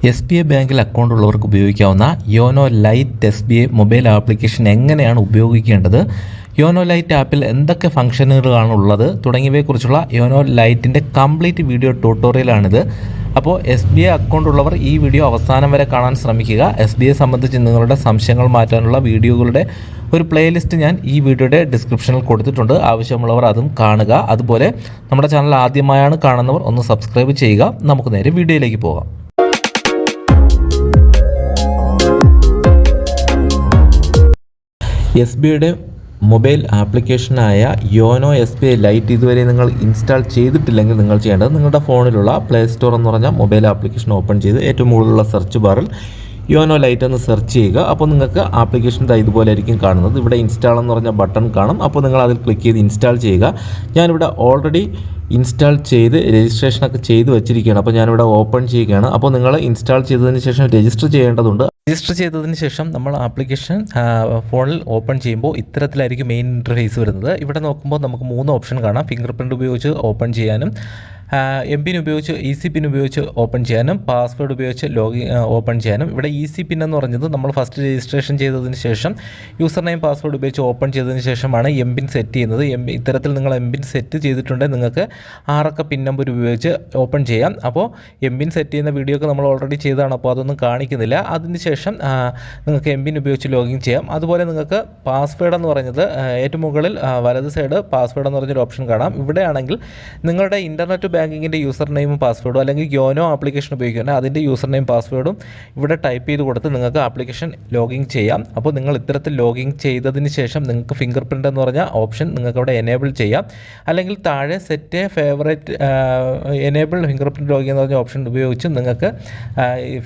SBI ബാങ്കിൽ account ഉള്ളവർക്ക് ഉപയോഗിക്കാവുന്ന YONO lite SBI mobile application എങ്ങനെയാണ് ഉപയോഗിക്കേണ്ടത്, യോനോ ലൈറ്റ് ആപ്പിൽ എന്തൊക്കെ ഫംഗ്ഷനുകളാണ് ഉള്ളത് തുടങ്ങിയവയെക്കുറിച്ചുള്ള യോനോ ലൈറ്റിൻ്റെ കംപ്ലീറ്റ് വീഡിയോ ട്യൂട്ടോറിയലാണിത്. അപ്പോൾ SBI അക്കൗണ്ട് ഉള്ളവർ ഈ വീഡിയോ അവസാനം വരെ കാണാൻ ശ്രമിക്കുക. SBI സംബന്ധിച്ച് നിങ്ങളുടെ സംശയങ്ങൾ മാറ്റാനുള്ള വീഡിയോകളുടെ ഒരു പ്ലേലിസ്റ്റ് ഞാൻ ഈ വീഡിയോയുടെ ഡിസ്ക്രിപ്ഷനിൽ കൊടുത്തിട്ടുണ്ട്. ആവശ്യമുള്ളവർ അതും കാണുക. അതുപോലെ നമ്മുടെ ചാനൽ ആദ്യമായാണ് കാണുന്നവർ ഒന്ന് സബ്സ്ക്രൈബ് ചെയ്യുക. നമുക്ക് നേരെ വീഡിയോയിലേക്ക് പോകാം. SBIയുടെ മൊബൈൽ ആപ്ലിക്കേഷനായ യോനോ SBI ലൈറ്റ് ഇതുവരെ നിങ്ങൾ ഇൻസ്റ്റാൾ ചെയ്തിട്ടില്ലെങ്കിൽ നിങ്ങൾ ചെയ്യേണ്ടത് നിങ്ങളുടെ ഫോണിലുള്ള പ്ലേ സ്റ്റോർ എന്ന് പറഞ്ഞാൽ മൊബൈൽ ആപ്ലിക്കേഷൻ ഓപ്പൺ ചെയ്ത് ഏറ്റവും മുകളിലുള്ള സെർച്ച് ബാറിൽ യോനോ ലൈറ്റ് എന്ന് സെർച്ച് ചെയ്യുക. അപ്പോൾ നിങ്ങൾക്ക് ആപ്ലിക്കേഷൻ ഇതുപോലെ ആയിരിക്കും കാണുന്നത്. ഇവിടെ ഇൻസ്റ്റാൾ എന്ന് പറഞ്ഞ ബട്ടൺ കാണും. അപ്പോൾ നിങ്ങൾ അതിൽ ക്ലിക്ക് ചെയ്ത് ഇൻസ്റ്റാൾ ചെയ്യുക. ഞാനിവിടെ ഓൾറെഡി ഇൻസ്റ്റാൾ ചെയ്ത് രജിസ്ട്രേഷനൊക്കെ ചെയ്ത് വെച്ചിരിക്കുകയാണ്. അപ്പോൾ ഞാനിവിടെ ഓപ്പൺ ചെയ്യുകയാണ്. അപ്പോൾ നിങ്ങൾ ഇൻസ്റ്റാൾ ചെയ്തതിന് ശേഷം രജിസ്റ്റർ ചെയ്യേണ്ടതുണ്ട്. രജിസ്റ്റർ ചെയ്തതിന് ശേഷം നമ്മൾ ആപ്ലിക്കേഷൻ ഫോണിൽ ഓപ്പൺ ചെയ്യുമ്പോൾ ഇത്തരത്തിലായിരിക്കും മെയിൻ ഇൻ്റർഫേസ് വരുന്നത്. ഇവിടെ നോക്കുമ്പോൾ നമുക്ക് 3 ഓപ്ഷൻ കാണാം. ഫിംഗർ പ്രിൻ്റ് ഉപയോഗിച്ച് ഓപ്പൺ ചെയ്യാനും, MPIN ഉപയോഗിച്ച് EC പിൻ ഉപയോഗിച്ച് ഓപ്പൺ ചെയ്യാനും, പാസ്വേഡ് ഉപയോഗിച്ച് ലോഗിൻ ഓപ്പൺ ചെയ്യാനും. ഇവിടെ EC പിൻ എന്ന് പറഞ്ഞത് നമ്മൾ ഫസ്റ്റ് രജിസ്ട്രേഷൻ ചെയ്തതിന് ശേഷം യൂസർ നെയിം പാസ്വേഡ് ഉപയോഗിച്ച് ഓപ്പൺ ചെയ്തതിന് ശേഷമാണ് MPIN സെറ്റ് ചെയ്യുന്നത്. ഇത്തരത്തിൽ നിങ്ങൾ MPIN സെറ്റ് ചെയ്തിട്ടുണ്ടെങ്കിൽ നിങ്ങൾക്ക് 6 അക്ക പിൻ നമ്പർ ഉപയോഗിച്ച് ഓപ്പൺ ചെയ്യാം. അപ്പോൾ MPIN സെറ്റ് ചെയ്യുന്ന വീഡിയോ ഒക്കെ നമ്മൾ ഓൾറെഡി ചെയ്തതാണ്, അപ്പോൾ അതൊന്നും കാണിക്കുന്നില്ല. അതിനുശേഷം നിങ്ങൾക്ക് MPIN ഉപയോഗിച്ച് ലോഗിൻ ചെയ്യാം. അതുപോലെ നിങ്ങൾക്ക് പാസ്വേഡ് എന്ന് പറഞ്ഞത് ഏറ്റവും മുകളിൽ വലത് സൈഡ് പാസ്വേഡ് എന്ന് പറഞ്ഞൊരു ഓപ്ഷൻ കാണാം. ഇവിടെയാണെങ്കിൽ നിങ്ങളുടെ ഇൻ്റർനെറ്റ് ബാങ്കിങ്ങിൻ്റെ യൂസർ നെയിമും പാസ്വേഡും അല്ലെങ്കിൽ യോനോ ആപ്ലിക്കേഷൻ ഉപയോഗിക്കുന്നത് അതിൻ്റെ യൂസർ നെയിം പാസ്വേഡും ഇവിടെ ടൈപ്പ് ചെയ്ത് കൊടുത്ത് നിങ്ങൾക്ക് ആപ്ലിക്കേഷൻ ലോഗിൻ ചെയ്യാം. അപ്പോൾ നിങ്ങൾ ഇത്തരത്തിൽ ലോഗിൻ ചെയ്തതിന് ശേഷം നിങ്ങൾക്ക് ഫിംഗർ പ്രിൻ്റ് എന്ന് പറഞ്ഞ ഓപ്ഷൻ നിങ്ങൾക്ക് അവിടെ എനേബിൾ ചെയ്യാം. അല്ലെങ്കിൽ താഴെ set favourite enable finger print login എന്ന് പറഞ്ഞ ഓപ്ഷൻ ഉപയോഗിച്ച് നിങ്ങൾക്ക്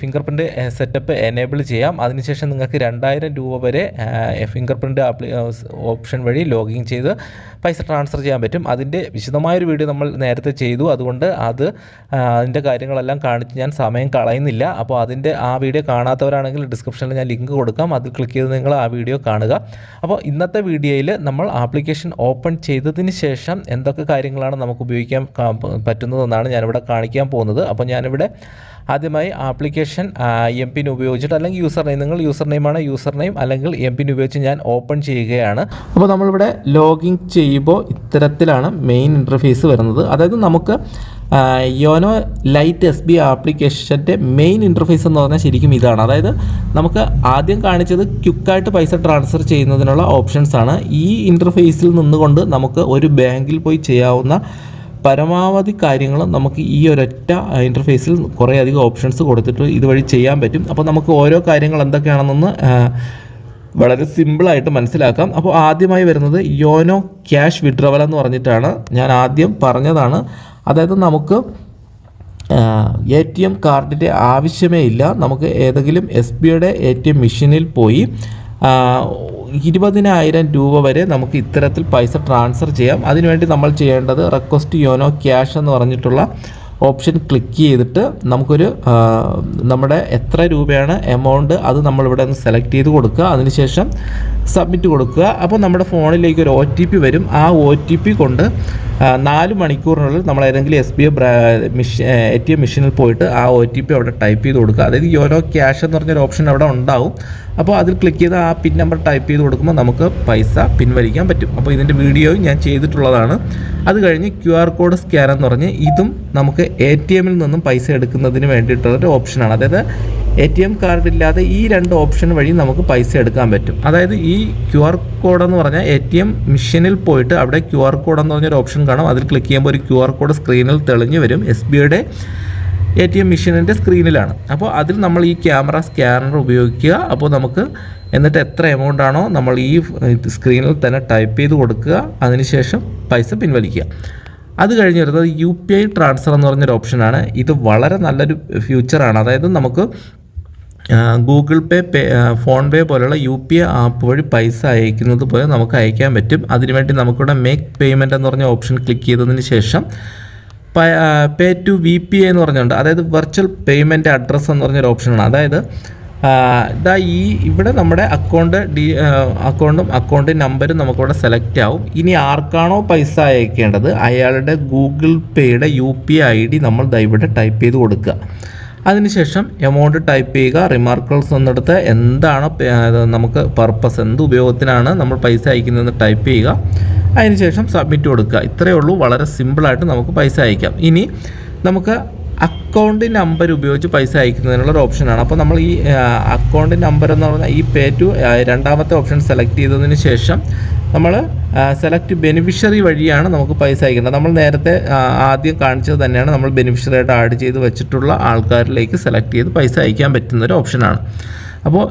ഫിംഗർ പ്രിൻ്റ് സെറ്റപ്പ് എനേബിൾ ചെയ്യാം. അതിനുശേഷം നിങ്ങൾക്ക് 2000 രൂപ വരെ ഫിംഗർ പ്രിൻ്റ് ഓപ്ഷൻ വഴി ലോഗിൻ ചെയ്ത് പൈസ ട്രാൻസ്ഫർ ചെയ്യാൻ പറ്റും. അതിൻ്റെ വിശദമായൊരു വീഡിയോ നമ്മൾ നേരത്തെ ചെയ്തു. അതുകൊണ്ട് അതിൻ്റെ കാര്യങ്ങളെല്ലാം കാണിച്ച് ഞാൻ സമയം കളയുന്നില്ല. അപ്പോൾ ആ വീഡിയോ കാണാത്തവരാണെങ്കിൽ ഡിസ്ക്രിപ്ഷനിൽ ഞാൻ ലിങ്ക് കൊടുക്കാം. അതിൽ ക്ലിക്ക് ചെയ്ത് നിങ്ങൾ ആ വീഡിയോ കാണുക. അപ്പോൾ ഇന്നത്തെ വീഡിയോയിൽ നമ്മൾ ആപ്ലിക്കേഷൻ ഓപ്പൺ ചെയ്തതിന് ശേഷം എന്തൊക്കെ കാര്യങ്ങളാണ് നമുക്ക് ഉപയോഗിക്കാൻ പറ്റുന്നതെന്നാണ് ഞാനിവിടെ കാണിക്കാൻ പോകുന്നത്. അപ്പോൾ ഞാനിവിടെ ആദ്യമായി ആപ്ലിക്കേഷൻ MPIN ഉപയോഗിച്ചിട്ട് അല്ലെങ്കിൽ നിങ്ങൾ യൂസർ നെയിമാണ് യൂസർ നെയിം അല്ലെങ്കിൽ MPIN ഉപയോഗിച്ച് ഞാൻ ഓപ്പൺ ചെയ്യുകയാണ്. അപ്പോൾ നമ്മളിവിടെ ലോഗിൻ ചെയ്യുമ്പോൾ ഇത്തരത്തിലാണ് മെയിൻ ഇൻ്റർഫേസ് വരുന്നത്. അതായത് നമുക്ക് യോനോ ലൈറ്റ് SBI ആപ്ലിക്കേഷൻ്റെ മെയിൻ ഇൻ്റർഫേസ് എന്ന് പറഞ്ഞാൽ ശരിക്കും ഇതാണ്. അതായത് നമുക്ക് ആദ്യം കാണിച്ചത് ക്വിക്കായിട്ട് പൈസ ട്രാൻസ്ഫർ ചെയ്യുന്നതിനുള്ള ഓപ്ഷൻസാണ്. ഈ ഇൻ്റർഫേസിൽ നിന്നുകൊണ്ട് നമുക്ക് ഒരു ബാങ്കിൽ പോയി ചെയ്യാവുന്ന പരമാവധി കാര്യങ്ങൾ നമുക്ക് ഈ ഒരൊറ്റ ഇൻ്റർഫേസിൽ കുറേയധികം ഓപ്ഷൻസ് കൊടുത്തിട്ട് ഇതുവഴി ചെയ്യാൻ പറ്റും. അപ്പോൾ നമുക്ക് ഓരോ കാര്യങ്ങൾ എന്തൊക്കെയാണെന്നൊന്ന് വളരെ സിമ്പിളായിട്ട് മനസ്സിലാക്കാം. അപ്പോൾ ആദ്യമായി വരുന്നത് യോനോ ക്യാഷ് വിഡ്രോവൽ എന്ന് പറഞ്ഞിട്ടാണ്. ഞാൻ ആദ്യം പറഞ്ഞതാണ്. അതായത് നമുക്ക് ATM കാർഡിൻ്റെ ആവശ്യമേ ഇല്ല. നമുക്ക് ഏതെങ്കിലും SBIയുടെ ATM മെഷീനിൽ പോയി 20,000 രൂപ വരെ നമുക്ക് ഇത്തരത്തിൽ പൈസ ട്രാൻസ്ഫർ ചെയ്യാം. അതിനുവേണ്ടി നമ്മൾ ചെയ്യേണ്ടത് റിക്വസ്റ്റ് യോനോ ക്യാഷ് എന്ന് പറഞ്ഞിട്ടുള്ള ഓപ്ഷൻ ക്ലിക്ക് ചെയ്തിട്ട് നമുക്കൊരു നമ്മുടെ എത്ര രൂപയാണ് എമൗണ്ട് അത് നമ്മളിവിടെ ഒന്ന് സെലക്ട് ചെയ്ത് കൊടുക്കുക. അതിനുശേഷം സബ്മിറ്റ് കൊടുക്കുക. അപ്പോൾ നമ്മുടെ ഫോണിലേക്ക് ഒരു OTP വരും. ആ OTP കൊണ്ട് 4 മണിക്കൂറിനുള്ളിൽ നമ്മൾ ഏതെങ്കിലും SBI ATM മെഷീനിൽ പോയിട്ട് ആ OTP അവിടെ ടൈപ്പ് ചെയ്ത് കൊടുക്കുക. അതായത് യോനോ ക്യാഷ് എന്ന് പറഞ്ഞൊരു ഓപ്ഷൻ അവിടെ ഉണ്ടാവും. അപ്പോൾ അതിൽ ക്ലിക്ക് ചെയ്ത് ആ പിൻ നമ്പർ ടൈപ്പ് ചെയ്ത് കൊടുക്കുമ്പോൾ നമുക്ക് പൈസ പിൻവലിക്കാൻ പറ്റും. അപ്പോൾ ഇതിൻ്റെ വീഡിയോയും ഞാൻ ചെയ്തിട്ടുള്ളതാണ്. അത് കഴിഞ്ഞ് QR കോഡ് സ്കാൻ എന്ന് പറഞ്ഞ് ഇതും നമുക്ക് ATMൽ നിന്നും പൈസ എടുക്കുന്നതിന് വേണ്ടിയിട്ടുള്ളൊരു ഓപ്ഷനാണ്. അതായത് ATM കാർഡില്ലാതെ ഈ 2 ഓപ്ഷൻ വഴി നമുക്ക് പൈസ എടുക്കാൻ പറ്റും. അതായത് ഈ QR കോഡ് എന്ന് പറഞ്ഞാൽ ATM മെഷീനിൽ പോയിട്ട് അവിടെ QR കോഡ് എന്ന് പറഞ്ഞൊരു ഓപ്ഷൻ കാണും. അതിൽ ക്ലിക്ക് ചെയ്യുമ്പോൾ ഒരു QR കോഡ് സ്ക്രീനിൽ തെളിഞ്ഞു വരും. SBIയുടെ ATM മെഷീനിൻ്റെ സ്ക്രീനിലാണ്. അപ്പോൾ അതിൽ നമ്മൾ ഈ ക്യാമറ സ്കാനർ ഉപയോഗിക്കുക. അപ്പോൾ നമുക്ക് എന്നിട്ട് എത്ര എമൗണ്ട് ആണോ നമ്മൾ ഈ സ്ക്രീനിൽ തന്നെ ടൈപ്പ് ചെയ്ത് കൊടുക്കുക. അതിനുശേഷം പൈസ പിൻവലിക്കുക. അത് കഴിഞ്ഞ് വരുന്നത് UPI ട്രാൻസ്ഫർ എന്ന് പറഞ്ഞൊരു ഓപ്ഷനാണ്. ഇത് വളരെ നല്ലൊരു ഫ്യൂച്ചറാണ്. അതായത് നമുക്ക് ഗൂഗിൾ പേ, ഫോൺ പേ പോലുള്ള UPI ആപ്പ് വഴി പൈസ അയക്കുന്നത് പോലെ നമുക്ക് അയക്കാൻ പറ്റും. അതിനുവേണ്ടി നമുക്കിവിടെ മേക്ക് പേയ്മെൻറ്റ് എന്ന് പറഞ്ഞ ഓപ്ഷൻ ക്ലിക്ക് ചെയ്തതിന് ശേഷം പേ ടു VPI എന്ന് പറഞ്ഞുകൊണ്ട്, അതായത് വെർച്വൽ പേയ്മെൻറ്റ് അഡ്രസ്സ് എന്ന് പറഞ്ഞൊരു ഓപ്ഷനാണ്. അതായത് ഇവിടെ നമ്മുടെ അക്കൗണ്ടും അക്കൗണ്ട് നമ്പരും നമുക്കിവിടെ സെലക്ട് ആവും. ഇനി ആർക്കാണോ പൈസ അയക്കേണ്ടത് അയാളുടെ ഗൂഗിൾ പേയുടെ UPI ID നമ്മൾ ഇവിടെ ടൈപ്പ് ചെയ്ത് കൊടുക്കുക. അതിനുശേഷം എമൗണ്ട് ടൈപ്പ് ചെയ്യുക. റിമാർക്കുകൾസ് ഒന്നെടുത്ത് എന്താണ് നമുക്ക് പർപ്പസ്, എന്ത് ഉപയോഗത്തിനാണ് നമ്മൾ പൈസ അയക്കുന്നതെന്ന് ടൈപ്പ് ചെയ്യുക. അതിനുശേഷം സബ്മിറ്റ് കൊടുക്കുക. ഇത്രയേ ഉള്ളൂ. വളരെ സിമ്പിളായിട്ട് നമുക്ക് പൈസ അയക്കാം. ഇനി നമുക്ക് അക്കൗണ്ട് നമ്പർ ഉപയോഗിച്ച് പൈസ അയക്കുന്നതിനുള്ളൊരു ഓപ്ഷനാണ്. അപ്പോൾ നമ്മൾ ഈ അക്കൗണ്ട് നമ്പർ എന്ന് പറഞ്ഞാൽ ഈ പേ ടു രണ്ടാമത്തെ ഓപ്ഷൻ സെലക്ട് ചെയ്തതിന് ശേഷം നമ്മൾ സെലക്ട് ബെനിഫിഷ്യറി വഴിയാണ് നമുക്ക് പൈസ അയക്കേണ്ടത്. നമ്മൾ നേരത്തെ ആദ്യം കാണിച്ചത് തന്നെയാണ്. നമ്മൾ ബെനിഫിഷ്യറി ആയിട്ട് ആഡ് ചെയ്ത് വെച്ചിട്ടുള്ള ആൾക്കാരിലേക്ക് സെലക്ട് ചെയ്ത് പൈസ അയക്കാൻ പറ്റുന്ന ഒരു ഓപ്ഷനാണ്. അപ്പോൾ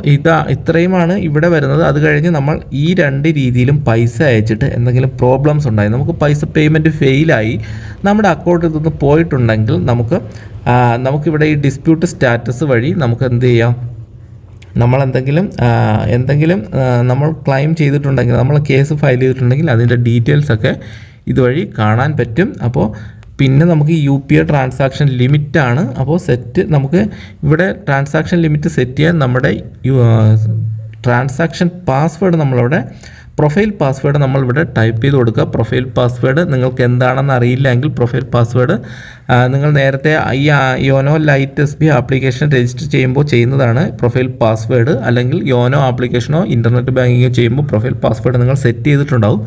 ഇത്രയുമാണ് ഇവിടെ വരുന്നത്. അത് കഴിഞ്ഞ് നമ്മൾ ഈ രണ്ട് രീതിയിലും പൈസ അയച്ചിട്ട് എന്തെങ്കിലും പ്രോബ്ലംസ് ഉണ്ടായി, നമുക്ക് പൈസ പേയ്മെൻറ്റ് ഫെയിലായി, നമ്മുടെ അക്കൗണ്ടിൽ നിന്ന് പോയിട്ടുണ്ടെങ്കിൽ നമുക്കിവിടെ ഈ ഡിസ്പ്യൂട്ട് സ്റ്റാറ്റസ് വഴി നമുക്ക് എന്ത് ചെയ്യാം, നമ്മൾ എന്തെങ്കിലും നമ്മൾ ക്ലെയിം ചെയ്തിട്ടുണ്ടെങ്കിൽ, നമ്മൾ കേസ് ഫയൽ ചെയ്തിട്ടുണ്ടെങ്കിൽ അതിൻ്റെ ഡീറ്റെയിൽസൊക്കെ ഇതുവഴി കാണാൻ പറ്റും. അപ്പോൾ പിന്നെ നമുക്ക് UPI ട്രാൻസാക്ഷൻ ലിമിറ്റാണ്. അപ്പോൾ നമുക്ക് ഇവിടെ ട്രാൻസാക്ഷൻ ലിമിറ്റ് സെറ്റ് ചെയ്യാൻ നമ്മുടെ ട്രാൻസാക്ഷൻ പാസ്വേഡ് നമ്മളിവിടെ പ്രൊഫൈൽ പാസ്വേഡ് നമ്മളിവിടെ ടൈപ്പ് ചെയ്ത് കൊടുക്കുക. പ്രൊഫൈൽ പാസ്വേഡ് നിങ്ങൾക്ക് എന്താണെന്ന് അറിയില്ലെങ്കിൽ പ്രൊഫൈൽ പാസ്വേഡ് നിങ്ങൾ നേരത്തെ ഈ YONO light SB application register ചെയ്യുമ്പോൾ ചെയ്യുന്നതാണ് പ്രൊഫൈൽ പാസ്വേഡ്. അല്ലെങ്കിൽ യോനോ ആപ്ലിക്കേഷനോ ഇൻ്റർനെറ്റ് ബാങ്കിങ്ങോ ചെയ്യുമ്പോൾ പ്രൊഫൈൽ പാസ്വേഡ് നിങ്ങൾ സെറ്റ് ചെയ്തിട്ടുണ്ടാവും.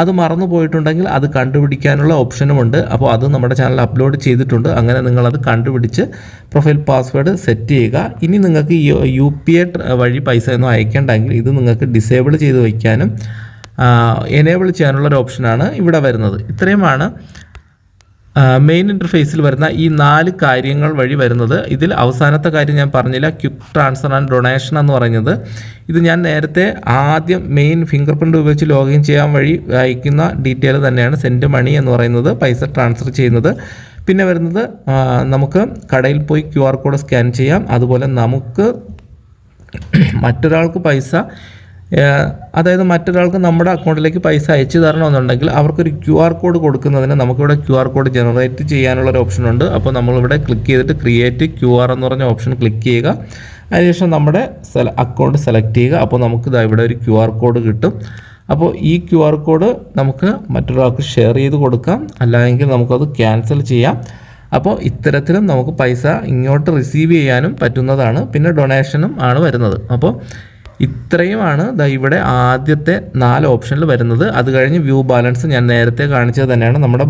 അത് മറന്നു പോയിട്ടുണ്ടെങ്കിൽ അത് കണ്ടുപിടിക്കാനുള്ള ഓപ്ഷനുമുണ്ട്. അപ്പോൾ അത് നമ്മുടെ ചാനൽ അപ്ലോഡ് ചെയ്തിട്ടുണ്ട്. അങ്ങനെ നിങ്ങളത് കണ്ടുപിടിച്ച് പ്രൊഫൈൽ പാസ്വേഡ് സെറ്റ് ചെയ്യുക. ഇനി നിങ്ങൾക്ക് UPI വഴി പൈസ ഒന്നും അയക്കേണ്ടെങ്കിൽ ഇത് നിങ്ങൾക്ക് ഡിസേബിൾ ചെയ്ത് വയ്ക്കാനും എനേബിൾ ചെയ്യാനുള്ളൊരു ഓപ്ഷനാണ് ഇവിടെ വരുന്നത്. ഇത്രയുമാണ് മെയിൻ ഇൻ്റർഫേസിൽ വരുന്ന ഈ 4 കാര്യങ്ങൾ വഴി വരുന്നത്. ഇതിൽ അവസാനത്തെ കാര്യം ഞാൻ പറഞ്ഞില്ല, ക്വിക്ക് ട്രാൻസ്ഫർ ആൻഡ് ഡൊണേഷൻ എന്ന് പറയുന്നത്. ഇത് ഞാൻ നേരത്തെ ആദ്യം മെയിൻ ഫിംഗർ പ്രിൻ്റ് ഉപയോഗിച്ച് ലോഗിൻ ചെയ്യാൻ വഴി അയക്കുന്ന ഡീറ്റെയിൽ തന്നെയാണ് സെൻഡ് മണി എന്ന് പറയുന്നത്, പൈസ ട്രാൻസ്ഫർ ചെയ്യുന്നത്. പിന്നെ വരുന്നത് നമുക്ക് കടയിൽ പോയി QR കോഡ് സ്കാൻ ചെയ്യാം. അതുപോലെ നമുക്ക് മറ്റൊരാൾക്ക് പൈസ, അതായത് മറ്റൊരാൾക്ക് നമ്മുടെ അക്കൗണ്ടിലേക്ക് പൈസ അയച്ചു തരണമെന്നുണ്ടെങ്കിൽ അവർക്കൊരു QR കോഡ് കൊടുക്കുന്നതിന് നമുക്കിവിടെ QR കോഡ് ജനറേറ്റ് ചെയ്യാനുള്ളൊരു ഓപ്ഷനുണ്ട്. അപ്പോൾ നമ്മളിവിടെ ക്ലിക്ക് ചെയ്തിട്ട് ക്രിയേറ്റ് QR എന്ന് പറഞ്ഞ ഓപ്ഷൻ ക്ലിക്ക് ചെയ്യുക. അതിനുശേഷം നമ്മുടെ അക്കൗണ്ട് സെലക്ട് ചെയ്യുക. അപ്പോൾ നമുക്ക് ഇവിടെ ഒരു QR കോഡ് കിട്ടും. അപ്പോൾ ഈ QR കോഡ് നമുക്ക് മറ്റൊരാൾക്ക് ഷെയർ ചെയ്ത് കൊടുക്കാം, അല്ലെങ്കിൽ നമുക്കത് ക്യാൻസൽ ചെയ്യാം. അപ്പോൾ ഇത്തരത്തിലും നമുക്ക് പൈസ ഇങ്ങോട്ട് റിസീവ് ചെയ്യാനും പറ്റുന്നതാണ്. പിന്നെ ഡൊണേഷനും ആണ് വരുന്നത്. അപ്പോൾ ഇത്രയുമാണ് ഇവിടെ ആദ്യത്തെ 4 ഓപ്ഷനിൽ വരുന്നത്. അത് കഴിഞ്ഞ് വ്യൂ ബാലൻസ് ഞാൻ നേരത്തെ കാണിച്ചത് തന്നെയാണ്. നമ്മുടെ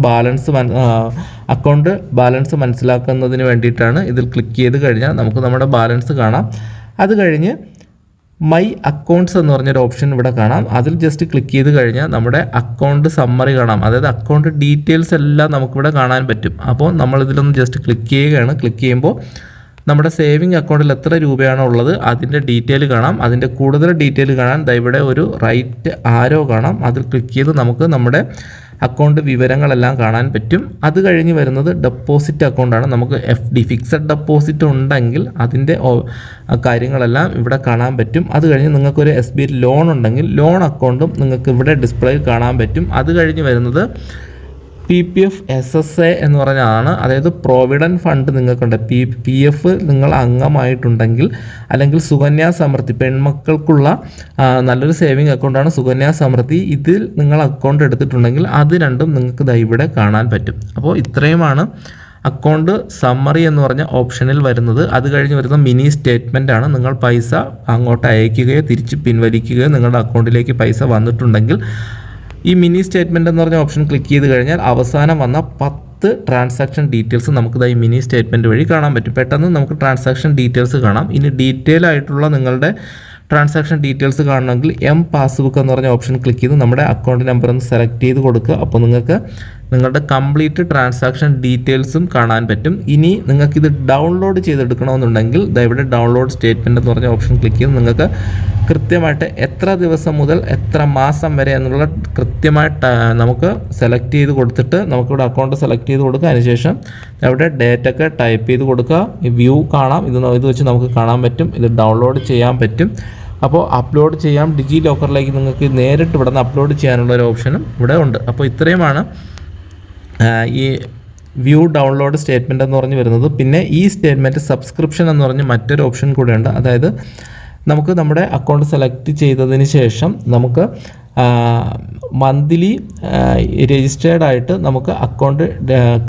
അക്കൗണ്ട് ബാലൻസ് മനസ്സിലാക്കുന്നതിന് വേണ്ടിയിട്ടാണ്. ഇതിൽ ക്ലിക്ക് ചെയ്ത് കഴിഞ്ഞാൽ നമുക്ക് നമ്മുടെ ബാലൻസ് കാണാം. അത് കഴിഞ്ഞ് മൈ അക്കൗണ്ട്സ് എന്ന് പറഞ്ഞൊരു ഓപ്ഷൻ ഇവിടെ കാണാം. അതിൽ ജസ്റ്റ് ക്ലിക്ക് ചെയ്ത് കഴിഞ്ഞാൽ നമ്മുടെ അക്കൗണ്ട് സമ്മറി കാണാം. അതായത് അക്കൗണ്ട് ഡീറ്റെയിൽസ് എല്ലാം നമുക്കിവിടെ കാണാൻ പറ്റും. അപ്പോൾ നമ്മളിതിലൊന്ന് ജസ്റ്റ് ക്ലിക്ക് ചെയ്യുകയാണ്. ക്ലിക്ക് ചെയ്യുമ്പോൾ നമ്മുടെ സേവിങ് അക്കൗണ്ടിൽ എത്ര രൂപയാണോ ഉള്ളത് അതിൻ്റെ ഡീറ്റെയിൽ കാണാം. അതിൻ്റെ കൂടുതൽ ഡീറ്റെയിൽ കാണാൻ ഇവിടെ ഒരു റൈറ്റ് ആരോ കാണാം. അതിൽ ക്ലിക്ക് ചെയ്ത് നമുക്ക് നമ്മുടെ അക്കൗണ്ട് വിവരങ്ങളെല്ലാം കാണാൻ പറ്റും. അത് കഴിഞ്ഞ് വരുന്നത് ഡെപ്പോസിറ്റ് അക്കൗണ്ടാണ്. നമുക്ക് FD ഫിക്സഡ് ഡെപ്പോസിറ്റ് ഉണ്ടെങ്കിൽ അതിൻ്റെ കാര്യങ്ങളെല്ലാം ഇവിടെ കാണാൻ പറ്റും. അത് കഴിഞ്ഞ് നിങ്ങൾക്കൊരു SB ലോൺ ഉണ്ടെങ്കിൽ ലോൺ അക്കൗണ്ടും നിങ്ങൾക്ക് ഇവിടെ ഡിസ്പ്ലേയിൽ കാണാൻ പറ്റും. അത് കഴിഞ്ഞ് വരുന്നത് PPF SSA എന്ന് പറഞ്ഞതാണ്. അതായത് പ്രോവിഡൻറ്റ് ഫണ്ട് നിങ്ങൾക്കുണ്ട്. PF നിങ്ങൾ അംഗമായിട്ടുണ്ടെങ്കിൽ, അല്ലെങ്കിൽ സുകന്യാ സമൃദ്ധി, പെൺമക്കൾക്കുള്ള നല്ലൊരു സേവിങ് അക്കൗണ്ടാണ് സുകന്യാ സമൃദ്ധി. ഇതിൽ നിങ്ങൾ അക്കൗണ്ട് എടുത്തിട്ടുണ്ടെങ്കിൽ അത് രണ്ടും നിങ്ങൾക്ക് ഇവിടെ കാണാൻ പറ്റും. അപ്പോൾ ഇത്രയുമാണ് അക്കൗണ്ട് സമ്മറി എന്ന് പറഞ്ഞ ഓപ്ഷനിൽ വരുന്നത്. അത് കഴിഞ്ഞ് വരുന്ന മിനി സ്റ്റേറ്റ്മെൻ്റ് ആണ്. നിങ്ങൾ പൈസ അങ്ങോട്ട് അയക്കുകയോ തിരിച്ച് പിൻവലിക്കുകയോ നിങ്ങളുടെ അക്കൗണ്ടിലേക്ക് പൈസ വന്നിട്ടുണ്ടെങ്കിൽ ഈ മിനി സ്റ്റേറ്റ്മെൻറ്റ് എന്ന് പറഞ്ഞ ഓപ്ഷൻ ക്ലിക്ക് ചെയ്ത് കഴിഞ്ഞാൽ അവസാനം വന്ന 10 ട്രാൻസാക്ഷൻ ഡീറ്റെയിൽസ് നമുക്ക് ഈ മിനി സ്റ്റേറ്റ്മെൻറ്റ് വഴി കാണാൻ പറ്റും. പെട്ടെന്ന് നമുക്ക് ട്രാൻസാക്ഷൻ ഡീറ്റെയിൽസ് കാണാം. ഇനി ഡീറ്റെയിൽ ആയിട്ടുള്ള നിങ്ങളുടെ ട്രാൻസാക്ഷൻ ഡീറ്റെയിൽസ് കാണണമെങ്കിൽ പാസ്ബുക്ക് എന്ന് പറഞ്ഞ ഓപ്ഷൻ ക്ലിക്ക് ചെയ്ത് നമ്മുടെ അക്കൗണ്ട് നമ്പർ ഒന്ന് സെലക്ട് ചെയ്ത് കൊടുക്കുക. അപ്പോൾ നിങ്ങൾക്ക് നിങ്ങളുടെ കംപ്ലീറ്റ് ട്രാൻസാക്ഷൻ ഡീറ്റെയിൽസും കാണാൻ പറ്റും. ഇനി നിങ്ങൾക്കിത് ഡൗൺലോഡ് ചെയ്തെടുക്കണമെന്നുണ്ടെങ്കിൽ ഇവിടെ ഡൗൺലോഡ് സ്റ്റേറ്റ്മെൻറ്റ് എന്ന് പറഞ്ഞ ഓപ്ഷൻ ക്ലിക്ക് ചെയ്ത് നിങ്ങൾക്ക് കൃത്യമായിട്ട് എത്ര ദിവസം മുതൽ എത്ര മാസം വരെ എന്നുള്ള കൃത്യമായിട്ട് നമുക്ക് സെലക്ട് ചെയ്ത് കൊടുത്തിട്ട് നമുക്കിവിടെ അക്കൗണ്ട് സെലക്ട് ചെയ്ത് കൊടുക്കുക. അതിനുശേഷം അവിടെ ഡേറ്റ് ഒക്കെ ടൈപ്പ് ചെയ്ത് കൊടുക്കുക. ഈ വ്യൂ കാണാം. ഇത് വെച്ച് നമുക്ക് കാണാൻ പറ്റും. ഇത് ഡൗൺലോഡ് ചെയ്യാൻ പറ്റും. അപ്പോൾ അപ്ലോഡ് ചെയ്യാം. ഡിജി ലോക്കറിലേക്ക് നിങ്ങൾക്ക് നേരിട്ട് ഇവിടെ നിന്ന് അപ്ലോഡ് ചെയ്യാനുള്ള ഒരു ഓപ്ഷനും ഇവിടെ ഉണ്ട്. അപ്പോൾ ഇത്രയുമാണ് ഈ വ്യൂ ഡൗൺലോഡ് സ്റ്റേറ്റ്മെൻറ്റ് എന്ന് പറഞ്ഞ് വരുന്നത്. പിന്നെ ഈ സ്റ്റേറ്റ്മെൻറ്റ് സബ്സ്ക്രിപ്ഷൻ എന്ന് പറഞ്ഞ് മറ്റൊരു ഓപ്ഷൻ കൂടെയുണ്ട്. അതായത് നമുക്ക് നമ്മുടെ അക്കൗണ്ട് സെലക്ട് ചെയ്തതിന് ശേഷം നമുക്ക് മന്ത്ലി രജിസ്റ്റേർഡ് ആയിട്ട് നമുക്ക് അക്കൗണ്ട്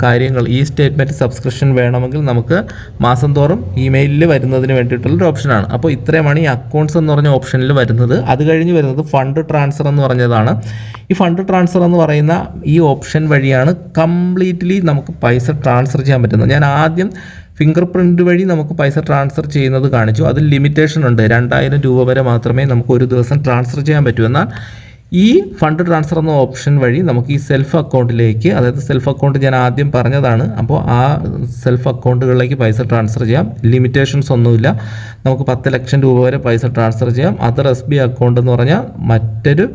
കാര്യങ്ങൾ ഈ സ്റ്റേറ്റ്മെൻറ്റ് സബ്സ്ക്രിപ്ഷൻ വേണമെങ്കിൽ നമുക്ക് മാസം തോറും ഇമെയിലിൽ വരുന്നതിന് വേണ്ടിയിട്ടുള്ളൊരു ഓപ്ഷനാണ്. അപ്പോൾ ഇത്രയുമാണ് ഈ അക്കൗണ്ട്സ് എന്ന് പറഞ്ഞ ഓപ്ഷനിൽ വരുന്നത്. അത് കഴിഞ്ഞ് വരുന്നത് ഫണ്ട് ട്രാൻസ്ഫർ എന്ന് പറഞ്ഞതാണ്. ഈ ഫണ്ട് ട്രാൻസ്ഫർ എന്ന് പറയുന്ന ഈ ഓപ്ഷൻ വഴിയാണ് കംപ്ലീറ്റ്ലി നമുക്ക് പൈസ ട്രാൻസ്ഫർ ചെയ്യാൻ പറ്റുന്നത്. ഞാൻ ആദ്യം ഫിംഗർ പ്രിൻറ്റ് വഴി നമുക്ക് പൈസ ട്രാൻസ്ഫർ ചെയ്യുന്നത് കാണിച്ചു. അതിൽ ലിമിറ്റേഷൻ ഉണ്ട്. 2000 രൂപ വരെ മാത്രമേ നമുക്ക് ഒരു ദിവസം ട്രാൻസ്ഫർ ചെയ്യാൻ പറ്റൂ. എന്നാൽ ഈ ഫണ്ട് ട്രാൻസ്ഫർ എന്ന ഓപ്ഷൻ വഴി നമുക്ക് ഈ സെൽഫ് അക്കൗണ്ടിലേക്ക്, അതായത് സെൽഫ് അക്കൗണ്ട് ഞാൻ ആദ്യം പറഞ്ഞതാണ്, അപ്പോൾ ആ സെൽഫ് അക്കൗണ്ടുകളിലേക്ക് പൈസ ട്രാൻസ്ഫർ ചെയ്യാം. ലിമിറ്റേഷൻസ് ഒന്നുമില്ല. നമുക്ക് 10 ലക്ഷം രൂപ വരെ പൈസ ട്രാൻസ്ഫർ ചെയ്യാം. അതർ SB അക്കൗണ്ട് എന്ന് പറഞ്ഞാൽ മറ്റൊരു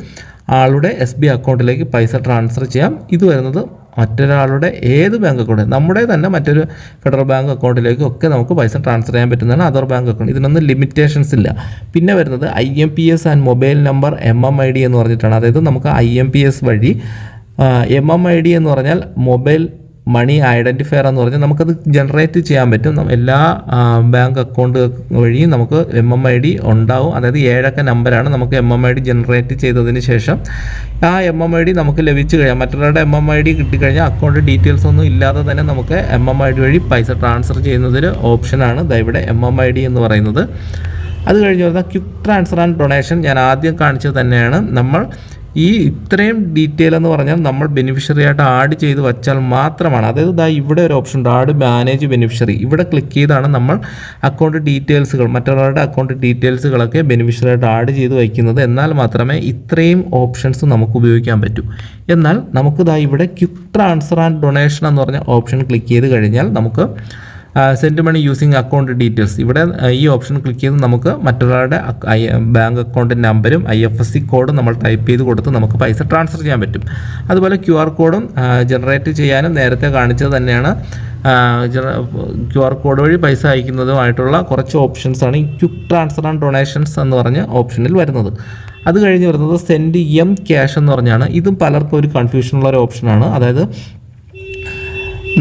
ആളുടെ SB അക്കൗണ്ടിലേക്ക് പൈസ ട്രാൻസ്ഫർ ചെയ്യാം. ഇത് വരുന്നത് മറ്റൊരാളുടെ ഏത് ബാങ്ക് അക്കൗണ്ട്, നമ്മുടെ തന്നെ മറ്റൊരു ഫെഡറൽ ബാങ്ക് അക്കൗണ്ടിലേക്കൊക്കെ നമുക്ക് പൈസ ട്രാൻസ്ഫർ ചെയ്യാൻ പറ്റുന്നതാണ് അതർ ബാങ്ക് അക്കൗണ്ട്. ഇതിനൊന്നും ലിമിറ്റേഷൻസ് ഇല്ല. പിന്നെ വരുന്നത് IMPS and mobile number MMID എന്ന് പറഞ്ഞിട്ടാണ്. അതായത് നമുക്ക് IMPS വഴി MMID എന്ന് പറഞ്ഞാൽ മൊബൈൽ മണി ഐഡൻറ്റിഫയർ എന്ന് പറഞ്ഞാൽ നമുക്കത് ജനറേറ്റ് ചെയ്യാൻ പറ്റും. എല്ലാ ബാങ്ക് അക്കൗണ്ട് വഴിയും നമുക്ക് MMID ഉണ്ടാവും. അതായത് 7 അക്ക നമ്പറാണ്. നമുക്ക് MMID ജനറേറ്റ് ചെയ്തതിന് ശേഷം ആ MMID നമുക്ക് ലഭിച്ചു കഴിഞ്ഞാൽ, മറ്റൊരാളുടെ MMID കിട്ടിക്കഴിഞ്ഞാൽ അക്കൗണ്ട് ഡീറ്റെയിൽസ് ഒന്നും ഇല്ലാതെ തന്നെ നമുക്ക് MMID വഴി പൈസ ട്രാൻസ്ഫർ ചെയ്യുന്നതൊരു ഓപ്ഷനാണ് ഇവിടെ MMID എന്ന് പറയുന്നത്. അത് കഴിഞ്ഞ് വരുന്ന ക്വിക്ക് ട്രാൻസ്ഫർ ആൻഡ് ഡൊണേഷൻ ഞാൻ ആദ്യം കാണിച്ചത് തന്നെയാണ്. നമ്മൾ ഈ ഇത്രയും ഡീറ്റെയിൽ എന്ന് പറഞ്ഞാൽ നമ്മൾ ബെനിഫിഷ്യറി ആയിട്ട് ആഡ് ചെയ്ത് വച്ചാൽ മാത്രമാണ്. അതായത് ഇവിടെ ഒരു ഓപ്ഷൻ ഉണ്ട്, ആഡ് മാനേജ് ബെനിഫിഷ്യറി. ഇവിടെ ക്ലിക്ക് ചെയ്താണ് നമ്മൾ അക്കൗണ്ട് ഡീറ്റെയിൽസുകൾ, മറ്റൊരാളുടെ അക്കൗണ്ട് ഡീറ്റെയിൽസുകളൊക്കെ ബെനിഫിഷ്യറി ആയിട്ട് ആഡ് ചെയ്ത് വയ്ക്കുന്നത്. എന്നാൽ മാത്രമേ ഇത്രയും ഓപ്ഷൻസ് നമുക്ക് ഉപയോഗിക്കാൻ പറ്റൂ. എന്നാൽ നമുക്ക് ഇവിടെ ക്വിക്ക് ട്രാൻസ്ഫർ ആൻഡ് ഡൊണേഷൻ എന്ന് പറഞ്ഞ ഓപ്ഷൻ ക്ലിക്ക് ചെയ്ത് കഴിഞ്ഞാൽ നമുക്ക് send money using account details, ഇവിടെ ഈ ഓപ്ഷൻ ക്ലിക്ക് ചെയ്ത് നമുക്ക് മറ്റൊരാളുടെ ബാങ്ക് അക്കൗണ്ട് നമ്പരും IFSC കോഡും നമ്മൾ ടൈപ്പ് ചെയ്ത് കൊടുത്ത് നമുക്ക് പൈസ ട്രാൻസ്ഫർ ചെയ്യാൻ പറ്റും. അതുപോലെ QR കോഡും ജനറേറ്റ് ചെയ്യാനും നേരത്തെ കാണിച്ചത് തന്നെയാണ്. QR കോഡ് വഴി പൈസ അയക്കുന്നതുമായിട്ടുള്ള കുറച്ച് ഓപ്ഷൻസാണ് ഈ ക്വിക്ക് ട്രാൻസ്ഫർ ആൻഡ് ഡൊണേഷൻസ് എന്ന് പറഞ്ഞ ഓപ്ഷനിൽ വരുന്നത്. അത് കഴിഞ്ഞ് വരുന്നത് സെൻഡ് ക്യാഷ് എന്ന് പറഞ്ഞാണ്. ഇതും പലർക്കും ഒരു കൺഫ്യൂഷനുള്ള ഒരു ഓപ്ഷനാണ്. അതായത്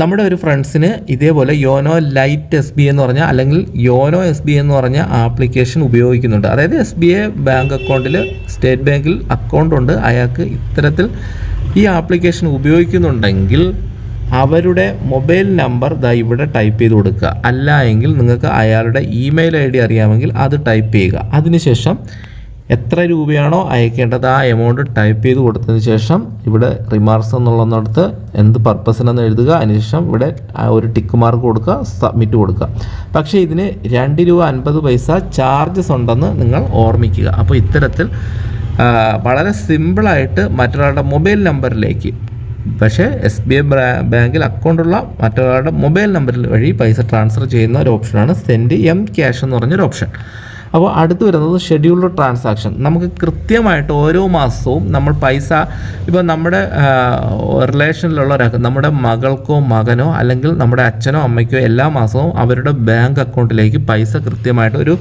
നമ്മുടെ ഒരു ഫ്രണ്ട്സിന് ഇതേപോലെ യോനോ ലൈറ്റ് SB എന്ന് പറഞ്ഞാൽ അല്ലെങ്കിൽ യോനോ SB എന്ന് പറഞ്ഞ ആപ്ലിക്കേഷൻ ഉപയോഗിക്കുന്നുണ്ട്. അതായത് SBI ബാങ്ക് അക്കൗണ്ടിൽ, സ്റ്റേറ്റ് ബാങ്കിൽ അക്കൗണ്ട് ഉണ്ട്, അയാൾക്ക് ഇത്തരത്തിൽ ഈ ആപ്ലിക്കേഷൻ ഉപയോഗിക്കുന്നുണ്ടെങ്കിൽ അവരുടെ മൊബൈൽ നമ്പർ ഇവിടെ ടൈപ്പ് ചെയ്ത് കൊടുക്കുക. അല്ല എങ്കിൽ നിങ്ങൾക്ക് അയാളുടെ ഇമെയിൽ ID അറിയാമെങ്കിൽ അത് ടൈപ്പ് ചെയ്യുക. അതിനുശേഷം എത്ര രൂപയാണോ അയക്കേണ്ടത് ആ എമൗണ്ട് ടൈപ്പ് ചെയ്ത് കൊടുത്തതിന് ശേഷം ഇവിടെ റിമാർക്സ് എന്നുള്ളതിനടുത്ത് എന്ത് പർപ്പസിനെന്ന് എഴുതുക. അതിനുശേഷം ഇവിടെ ഒരു ടിക്ക് മാർക്ക് കൊടുക്കുക, സബ്മിറ്റ് കൊടുക്കുക. പക്ഷേ ഇതിന് 2 രൂപ 50 പൈസ ചാർജസ് ഉണ്ടെന്ന് നിങ്ങൾ ഓർമ്മിക്കുക. അപ്പോൾ ഇത്തരത്തിൽ വളരെ സിമ്പിളായിട്ട് മറ്റൊരാളുടെ മൊബൈൽ നമ്പറിലേക്ക്, പക്ഷേ SBI ബാങ്കിൽ അക്കൗണ്ടുള്ള മറ്റൊരാളുടെ മൊബൈൽ നമ്പറിൽ വഴി പൈസ ട്രാൻസ്ഫർ ചെയ്യുന്ന ഒരു ഓപ്ഷനാണ് സെൻഡ് ക്യാഷ് എന്ന് പറഞ്ഞൊരു ഓപ്ഷൻ. അപ്പോൾ അടുത്ത് വരുന്നത് ഷെഡ്യൂൾഡ് ട്രാൻസാക്ഷൻ. നമുക്ക് കൃത്യമായിട്ട് ഓരോ മാസവും നമ്മൾ പൈസ, ഇപ്പോൾ നമ്മുടെ റിലേഷനിലുള്ള ഒരാൾക്ക്, നമ്മുടെ മകൾക്കോ മകനോ അല്ലെങ്കിൽ നമ്മുടെ അച്ഛനോ അമ്മയ്ക്കോ എല്ലാ മാസവും അവരുടെ ബാങ്ക് അക്കൗണ്ടിലേക്ക് പൈസ കൃത്യമായിട്ട് ഒരു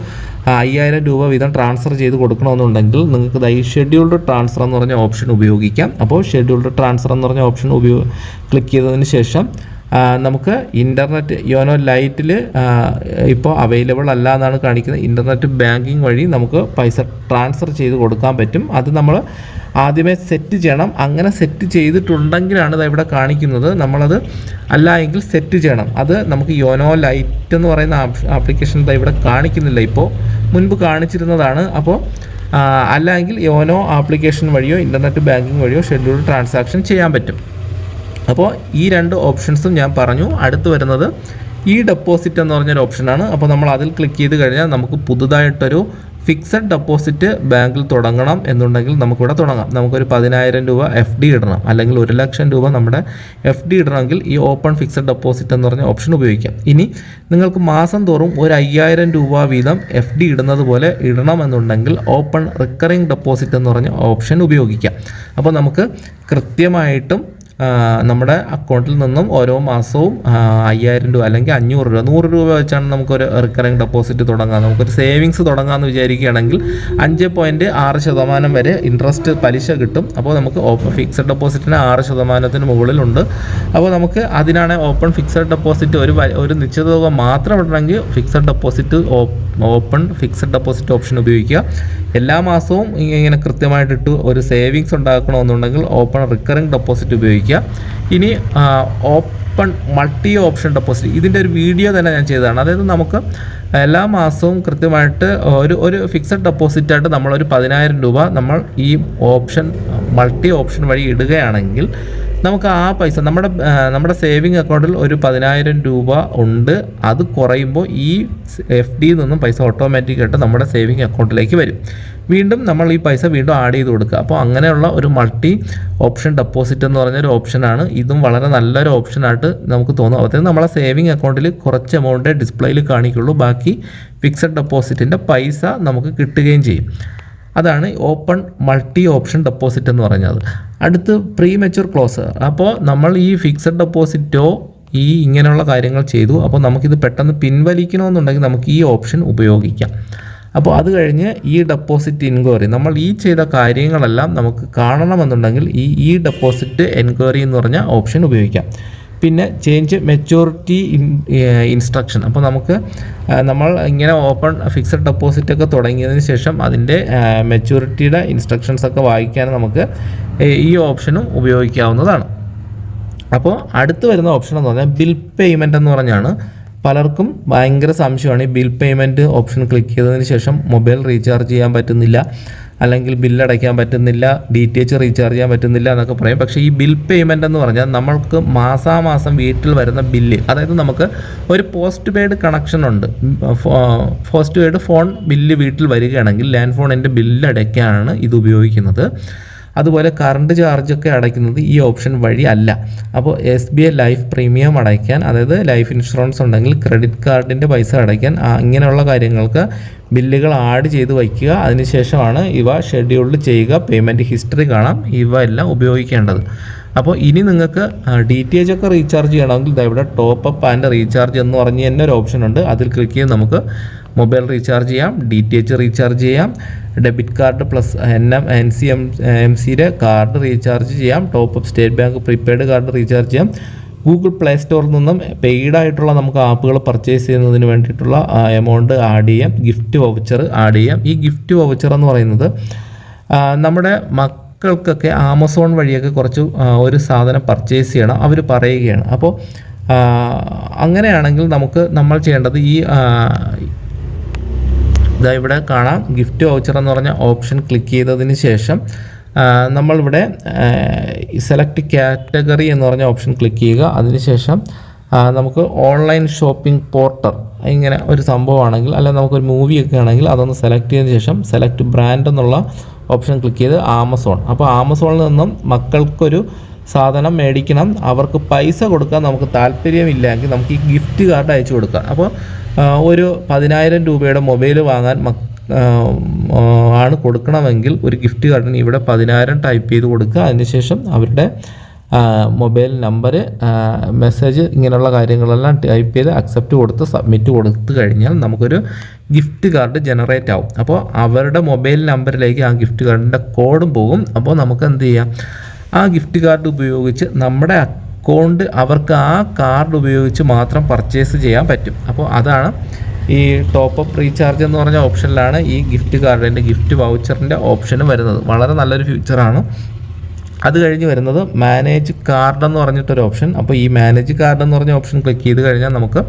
5000 രൂപ വീതം ട്രാൻസ്ഫർ ചെയ്ത് കൊടുക്കണമെന്നുണ്ടെങ്കിൽ നിങ്ങൾക്ക് ഈ ഷെഡ്യൂൾഡ് ട്രാൻസ്ഫർ എന്ന് പറഞ്ഞ ഓപ്ഷൻ ഉപയോഗിക്കാം. അപ്പോൾ ഷെഡ്യൂൾഡ് ട്രാൻസ്ഫർ എന്ന് പറഞ്ഞ ഓപ്ഷൻ ക്ലിക്ക് ചെയ്തതിന് ശേഷം നമുക്ക് ഇൻ്റർനെറ്റ് യോനോ ലൈറ്റിൽ ഇപ്പോൾ അവൈലബിൾ അല്ല എന്നാണ് കാണിക്കുന്നത്. ഇൻ്റർനെറ്റ് ബാങ്കിങ് വഴി നമുക്ക് പൈസ ട്രാൻസ്ഫർ ചെയ്ത് കൊടുക്കാൻ പറ്റും. അത് നമ്മൾ ആദ്യമേ സെറ്റ് ചെയ്യണം. അങ്ങനെ സെറ്റ് ചെയ്തിട്ടുണ്ടെങ്കിലാണ് ഇത് ഇവിടെ കാണിക്കുന്നത്. നമ്മളത് അല്ല എങ്കിൽ സെറ്റ് ചെയ്യണം. അത് നമുക്ക് യോനോ ലൈറ്റ് എന്ന് പറയുന്ന ആപ്ലിക്കേഷൻ ഇവിടെ കാണിക്കുന്നില്ല, ഇപ്പോൾ മുൻപ് കാണിച്ചിരുന്നതാണ്. അപ്പോൾ അല്ല എങ്കിൽ യോനോ ആപ്ലിക്കേഷൻ വഴിയോ ഇൻ്റർനെറ്റ് ബാങ്കിങ് വഴിയോ ഷെഡ്യൂൾഡ് ട്രാൻസാക്ഷൻ ചെയ്യാൻ പറ്റും. അപ്പോൾ ഈ 2 ഓപ്ഷൻസും ഞാൻ പറഞ്ഞു. അടുത്ത് വരുന്നത് ഡെപ്പോസിറ്റ് എന്ന് പറഞ്ഞൊരു ഓപ്ഷനാണ്. അപ്പോൾ നമ്മൾ അതിൽ ക്ലിക്ക് ചെയ്ത് കഴിഞ്ഞാൽ നമുക്ക് പുതുതായിട്ടൊരു ഫിക്സഡ് ഡെപ്പോസിറ്റ് ബാങ്കിൽ തുടങ്ങണം എന്നുണ്ടെങ്കിൽ നമുക്കിവിടെ തുടങ്ങാം. നമുക്കൊരു 10000 രൂപ FD ഇടണം, അല്ലെങ്കിൽ 1 ലക്ഷം രൂപ നമ്മുടെ FD ഇടണമെങ്കിൽ ഈ ഓപ്പൺ ഫിക്സഡ് ഡെപ്പോസിറ്റ് എന്ന് പറഞ്ഞ ഓപ്ഷൻ ഉപയോഗിക്കാം. ഇനി നിങ്ങൾക്ക് മാസം തോറും ഒരു 5000 രൂപ വീതം FD ഇടുന്നത് പോലെ ഇടണമെന്നുണ്ടെങ്കിൽ ഓപ്പൺ റിക്കറിംഗ് ഡെപ്പോസിറ്റ് എന്ന് പറഞ്ഞ ഓപ്ഷൻ ഉപയോഗിക്കാം. അപ്പോൾ നമുക്ക് കൃത്യമായിട്ടും നമ്മുടെ അക്കൗണ്ടിൽ നിന്നും ഓരോ മാസവും 5000 രൂപ അല്ലെങ്കിൽ 500 രൂപ 100 രൂപ വെച്ചാണ് നമുക്കൊരു റിക്കറിങ് ഡെപ്പോസിറ്റ് തുടങ്ങാം. നമുക്കൊരു സേവിങ്സ് തുടങ്ങാമെന്ന് വിചാരിക്കുകയാണെങ്കിൽ 5.6% വരെ ഇൻട്രസ്റ്റ് പലിശ കിട്ടും. അപ്പോൾ നമുക്ക് ഫിക്സഡ് ഡെപ്പോസിറ്റിന് 6% മുകളിലുണ്ട്. അപ്പോൾ നമുക്ക് അതിനാണ് ഓപ്പൺ ഫിക്സഡ് ഡെപ്പോസിറ്റ് ഒരു നിശ്ചിത തുക മാത്രം ഇടണമെങ്കിൽ fixed deposit open fixed deposit option ഉപയോഗിക്കുക. എല്ലാ മാസവും ഇങ്ങനെ കൃത്യമായിട്ടിട്ട് ഒരു സേവിങ്സ് ഉണ്ടാക്കണമെന്നുണ്ടെങ്കിൽ ഓപ്പൺ റിക്കറിങ് ഡെപ്പോസിറ്റ് ഉപയോഗിക്കുക. ഇനി ഓപ്പൺ മൾട്ടി ഓപ്ഷൻ ഡെപ്പോസിറ്റ്, ഇതിൻ്റെ ഒരു വീഡിയോ തന്നെ ഞാൻ ചെയ്തതാണ്. അതായത് നമുക്ക് എല്ലാ മാസവും കൃത്യമായിട്ട് ഒരു ഫിക്സഡ് ഡെപ്പോസിറ്റായിട്ട് നമ്മളൊരു 10000 രൂപ നമ്മൾ ഈ മൾട്ടി ഓപ്ഷൻ വഴി ഇടുകയാണെങ്കിൽ നമുക്ക് ആ പൈസ നമ്മുടെ സേവിങ് അക്കൗണ്ടിൽ ഒരു 10000 രൂപ ഉണ്ട്. അത് കുറയുമ്പോൾ ഈ FD നിന്നും പൈസ ഓട്ടോമാറ്റിക്കായിട്ട് നമ്മുടെ സേവിങ് അക്കൗണ്ടിലേക്ക് വരും. വീണ്ടും നമ്മൾ ഈ പൈസ വീണ്ടും ആഡ് ചെയ്ത് കൊടുക്കുക. അപ്പോൾ അങ്ങനെയുള്ള ഒരു മൾട്ടി ഓപ്ഷൻ ഡെപ്പോസിറ്റ് എന്ന് പറഞ്ഞൊരു ഓപ്ഷനാണ്. ഇതും വളരെ നല്ലൊരു ഓപ്ഷനായിട്ട് നമുക്ക് തോന്നും. അതായത് നമ്മളെ സേവിങ് അക്കൗണ്ടിൽ കുറച്ച് എമൗണ്ടേ ഡിസ്പ്ലേയിൽ കാണിക്കുള്ളൂ, ബാക്കി ഫിക്സഡ് ഡെപ്പോസിറ്റിൻ്റെ പൈസ നമുക്ക് കിട്ടുകയും ചെയ്യും. അതാണ് ഓപ്പൺ മൾട്ടി ഓപ്ഷൻ ഡെപ്പോസിറ്റ് എന്ന് പറഞ്ഞത്. അടുത്ത് പ്രീ മെച്യൂർ ക്ലോസ്. അപ്പോൾ നമ്മൾ ഈ ഫിക്സഡ് ഡെപ്പോസിറ്റോ ഇങ്ങനെയുള്ള കാര്യങ്ങൾ ചെയ്തു. അപ്പോൾ നമുക്കിത് പെട്ടെന്ന് പിൻവലിക്കണമെന്നുണ്ടെങ്കിൽ നമുക്ക് ഈ ഓപ്ഷൻ ഉപയോഗിക്കാം. അപ്പോൾ അത് കഴിഞ്ഞ് ഈ ഡെപ്പോസിറ്റ് എൻക്വയറി, നമ്മൾ ചെയ്ത കാര്യങ്ങളെല്ലാം നമുക്ക് കാണണമെന്നുണ്ടെങ്കിൽ ഈ ഡെപ്പോസിറ്റ് എൻക്വയറി എന്ന് പറഞ്ഞ ഓപ്ഷൻ ഉപയോഗിക്കാം. പിന്നെ ചേഞ്ച് മെച്യൂരിറ്റി ഇൻസ്ട്രക്ഷൻ. അപ്പോൾ നമ്മൾ ഇങ്ങനെ ഓപ്പൺ ഫിക്സഡ് ഡെപ്പോസിറ്റൊക്കെ തുടങ്ങിയതിന് ശേഷം അതിൻ്റെ മെച്യൂരിറ്റിയുടെ ഇൻസ്ട്രക്ഷൻസൊക്കെ വായിക്കാൻ നമുക്ക് ഈ ഓപ്ഷനും ഉപയോഗിക്കാവുന്നതാണ്. അപ്പോൾ അടുത്ത് വരുന്ന ഓപ്ഷൻ എന്ന് പറഞ്ഞാൽ ബിൽ പേയ്മെൻറ്റ് എന്ന് പറഞ്ഞാണ്. പലർക്കും ഭയങ്കര സംശയമാണ്. ഈ ബിൽ പേയ്മെൻറ്റ് ഓപ്ഷൻ ക്ലിക്ക് ചെയ്തതിന് ശേഷം മൊബൈൽ റീചാർജ് ചെയ്യാൻ പറ്റുന്നില്ല, അല്ലെങ്കിൽ ബില്ലടയ്ക്കാൻ പറ്റുന്നില്ല, DTH റീചാർജ് ചെയ്യാൻ പറ്റുന്നില്ല എന്നൊക്കെ പറയും. പക്ഷേ ഈ ബിൽ പേയ്മെൻറ്റ് എന്ന് പറഞ്ഞാൽ നമ്മൾക്ക് മാസാമാസം വീട്ടിൽ വരുന്ന ബില്ല്, അതായത് നമുക്ക് ഒരു പോസ്റ്റ് പെയ്ഡ് കണക്ഷൻ ഉണ്ട്, പോസ്റ്റ് പെയ്ഡ് ഫോൺ ബില്ല് വീട്ടിൽ വരികയാണെങ്കിൽ ലാൻഡ് ഫോണിൻ്റെ ബില്ല് അടയ്ക്കാനാണ് ഇത് ഉപയോഗിക്കുന്നത്. അതുപോലെ കറണ്ട് ചാർജൊക്കെ അടയ്ക്കുന്നത് ഈ ഓപ്ഷൻ വഴി അല്ല. അപ്പോൾ SBI ലൈഫ് പ്രീമിയം അടയ്ക്കാൻ, അതായത് ലൈഫ് ഇൻഷുറൻസ് ഉണ്ടെങ്കിൽ ക്രെഡിറ്റ് കാർഡിൻ്റെ പൈസ അടയ്ക്കാൻ, ഇങ്ങനെയുള്ള കാര്യങ്ങൾക്ക് ബില്ലുകൾ ആഡ് ചെയ്ത് വയ്ക്കുക. അതിനുശേഷമാണ് ഇവ ഷെഡ്യൂൾഡ് ചെയ്യുക, പേയ്മെൻറ്റ് ഹിസ്റ്ററി കാണാം, ഇവ എല്ലാം ഉപയോഗിക്കേണ്ടത്. അപ്പോൾ ഇനി നിങ്ങൾക്ക് DTH ഒക്കെ റീചാർജ് ചെയ്യണമെങ്കിൽ ഇവിടെ ടോപ്പ് അപ്പ് ആൻഡ് റീചാർജ് എന്ന് പറഞ്ഞ് തന്നെ ഒരു ഓപ്ഷൻ ഉണ്ട്. അതിൽ ക്ലിക്ക് ചെയ്ത് നമുക്ക് മൊബൈൽ റീചാർജ് ചെയ്യാം, DTH റീചാർജ് ചെയ്യാം, ഡെബിറ്റ് കാർഡ് പ്ലസ് NCMCയുടെ കാർഡ് റീചാർജ് ചെയ്യാം, top up State Bank prepaid card recharge ചെയ്യാം. ഗൂഗിൾ പ്ലേ സ്റ്റോറിൽ നിന്നും പെയ്ഡായിട്ടുള്ള നമുക്ക് ആപ്പുകൾ പർച്ചേസ് ചെയ്യുന്നതിന് വേണ്ടിയിട്ടുള്ള എമൗണ്ട് ആഡ് ചെയ്യാം, ഗിഫ്റ്റ് വൗച്ചർ ആഡ് ചെയ്യാം. ഈ ഗിഫ്റ്റ് വൗച്ചർ എന്ന് പറയുന്നത് നമ്മുടെ മക്കൾക്കൊക്കെ ആമസോൺ വഴിയൊക്കെ കുറച്ച് ഒരു സാധനം പർച്ചേസ് ചെയ്യണം അവർ പറയുകയാണ്. അപ്പോൾ അങ്ങനെയാണെങ്കിൽ നമ്മൾ ചെയ്യേണ്ടത് ഇവിടെ കാണാം, ഗിഫ്റ്റ് വൗച്ചർ എന്ന് പറഞ്ഞ ഓപ്ഷൻ ക്ലിക്ക് ചെയ്തതിന് ശേഷം നമ്മളിവിടെ സെലക്ട് കാറ്റഗറി എന്ന് പറഞ്ഞ ഓപ്ഷൻ ക്ലിക്ക് ചെയ്യുക. അതിനുശേഷം നമുക്ക് ഓൺലൈൻ ഷോപ്പിംഗ് പോർട്ടൽ ഇങ്ങനെ ഒരു സംഭവമാണെങ്കിൽ, അല്ലെങ്കിൽ നമുക്കൊരു മൂവിയൊക്കെ ആണെങ്കിൽ അതൊന്ന് സെലക്ട് ചെയ്തതിന് ശേഷം സെലക്ട് ബ്രാൻഡ് എന്നുള്ള ഓപ്ഷൻ ക്ലിക്ക് ചെയ്ത് ആമസോൺ. അപ്പോൾ ആമസോണിൽ നിന്നും മക്കൾക്കൊരു സാധനം മേടിക്കണം, അവർക്ക് പൈസ കൊടുക്കാൻ നമുക്ക് താല്പര്യമില്ലെങ്കിൽ നമുക്ക് ഈ ഗിഫ്റ്റ് കാർഡ് അയച്ചു കൊടുക്കാം. അപ്പോൾ ഒരു 10000 രൂപയുടെ മൊബൈൽ വാങ്ങാൻ ആണ് കൊടുക്കണമെങ്കിൽ ഒരു ഗിഫ്റ്റ് കാർഡിന് ഇവിടെ 10000 ടൈപ്പ് ചെയ്ത് കൊടുക്കുക. അതിനുശേഷം അവരുടെ മൊബൈൽ നമ്പർ, മെസ്സേജ്, ഇങ്ങനെയുള്ള കാര്യങ്ങളെല്ലാം ടൈപ്പ് ചെയ്ത് അക്സെപ്റ്റ് കൊടുത്ത് സബ്മിറ്റ് കൊടുത്തു കഴിഞ്ഞാൽ നമുക്കൊരു ഗിഫ്റ്റ് കാർഡ് ജനറേറ്റ് ആവും. അപ്പോൾ അവരുടെ മൊബൈൽ നമ്പറിലേക്ക് ആ ഗിഫ്റ്റ് കാർഡിൻ്റെ കോഡും പോകും. അപ്പോൾ നമുക്ക് എന്ത് ചെയ്യാം, ആ ഗിഫ്റ്റ് കാർഡ് ഉപയോഗിച്ച് നമ്മുടെ അക്കൗണ്ട് അവർക്ക് ആ കാർഡ് ഉപയോഗിച്ച് മാത്രം പർച്ചേസ് ചെയ്യാൻ പറ്റും. അപ്പോൾ അതാണ് ഈ ടോപ്പ് അപ്പ് റീചാർജ് എന്ന് പറഞ്ഞ ഓപ്ഷനിലാണ് ഈ ഗിഫ്റ്റ് കാർഡിൻ്റെ ഗിഫ്റ്റ് വൗച്ചറിൻ്റെ ഓപ്ഷന് വരുന്നത്. വളരെ നല്ലൊരു ഫീച്ചറാണ്. അത് കഴിഞ്ഞ് വരുന്നത് മാനേജ് കാർഡ് എന്ന് പറഞ്ഞിട്ടൊരു ഓപ്ഷൻ. അപ്പോൾ ഈ മാനേജ് കാർഡ് എന്ന് പറഞ്ഞ ഓപ്ഷൻ ക്ലിക്ക് ചെയ്ത് കഴിഞ്ഞാൽ നമുക്ക്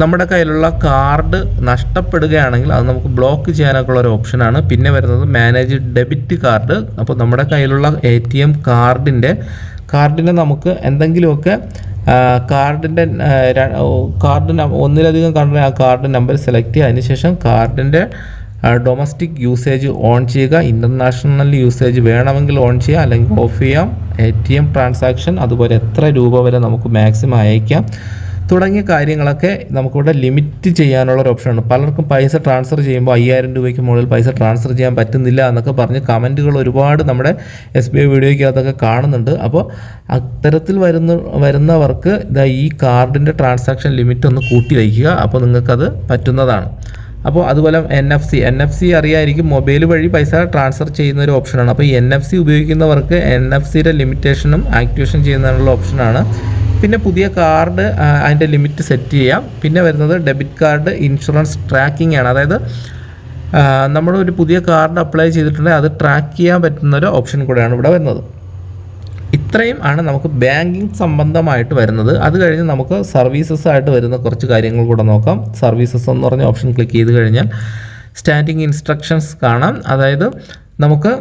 നമ്മുടെ കയ്യിലുള്ള കാർഡ് നഷ്ടപ്പെടുകയാണെങ്കിൽ അത് നമുക്ക് ബ്ലോക്ക് ചെയ്യാനൊക്കെ ഉള്ള ഒരു ഓപ്ഷനാണ്. പിന്നെ വരുന്നത് മാനേജ് ഡെബിറ്റ് കാർഡ്. അപ്പോൾ നമ്മുടെ കയ്യിലുള്ള ATM കാർഡിൻ്റെ നമുക്ക് എന്തെങ്കിലുമൊക്കെ കാർഡിന് ഒന്നിലധികം കാർഡിന് ആ കാർഡ് നമ്പർ സെലക്ട് ചെയ്യുക. അതിനുശേഷം കാർഡിൻ്റെ ഡൊമസ്റ്റിക് യൂസേജ് ഓൺ ചെയ്യുക, ഇൻ്റർനാഷണൽ യൂസേജ് വേണമെങ്കിൽ ഓൺ ചെയ്യുക, അല്ലെങ്കിൽ ഓഫ് ചെയ്യാം. ATM ട്രാൻസാക്ഷൻ, അതുപോലെ എത്ര രൂപ വരെ നമുക്ക് മാക്സിമം അയക്കാം തുടങ്ങിയ കാര്യങ്ങളൊക്കെ നമുക്കിവിടെ ലിമിറ്റ് ചെയ്യാനുള്ള ഒരു ഓപ്ഷനാണ്. പലർക്കും പൈസ ട്രാൻസ്ഫർ ചെയ്യുമ്പോൾ 5000 രൂപയ്ക്ക് മുകളിൽ പൈസ ട്രാൻസ്ഫർ ചെയ്യാൻ പറ്റുന്നില്ല എന്നൊക്കെ പറഞ്ഞ് കമൻറ്റുകൾ ഒരുപാട് നമ്മുടെ SBI വീഡിയോയ്ക്കകത്തൊക്കെ കാണുന്നുണ്ട്. അപ്പോൾ അത്തരത്തിൽ വരുന്നവർക്ക് ഈ കാർഡിൻ്റെ ട്രാൻസാക്ഷൻ ലിമിറ്റ് ഒന്ന് കൂട്ടി വയ്ക്കുക. അപ്പോൾ നിങ്ങൾക്കത് പറ്റുന്നതാണ്. അപ്പോൾ അതുപോലെ NFC അറിയായിരിക്കും, മൊബൈൽ വഴി പൈസ ട്രാൻസ്ഫർ ചെയ്യുന്ന ഒരു ഓപ്ഷനാണ്. അപ്പോൾ ഈ NFC ഉപയോഗിക്കുന്നവർക്ക് NFCയുടെ ലിമിറ്റേഷനും ആക്ടിവേഷൻ ചെയ്യുന്നതിനുള്ള ഓപ്ഷനാണ്. പിന്നെ പുതിയ കാർഡ് അതിൻ്റെ ലിമിറ്റ് സെറ്റ് ചെയ്യാം. പിന്നെ വരുന്നത് ഡെബിറ്റ് കാർഡ് ഇൻഷുറൻസ് ട്രാക്കിംഗ് ആണ്. അതായത് നമ്മൾ ഒരു പുതിയ കാർഡ് അപ്ലൈ ചെയ്തിട്ടുണ്ടെങ്കിൽ അത് ട്രാക്ക് ചെയ്യാൻ പറ്റുന്ന ഒരു ഓപ്ഷൻ കൂടെയാണ് ഇവിടെ വരുന്നത്. ഇത്രയും ആണ് നമുക്ക് ബാങ്കിങ് സംബന്ധമായിട്ട് വരുന്നത്. അത് കഴിഞ്ഞ് നമുക്ക് സർവീസസ് ആയിട്ട് വരുന്ന കുറച്ച് കാര്യങ്ങൾ കൂടെ നോക്കാം. സർവീസസ് എന്ന് പറഞ്ഞ ഓപ്ഷൻ ക്ലിക്ക് ചെയ്ത് കഴിഞ്ഞാൽ സ്റ്റാൻഡിങ് ഇൻസ്ട്രക്ഷൻസ് കാണാം. അതായത് നമുക്ക്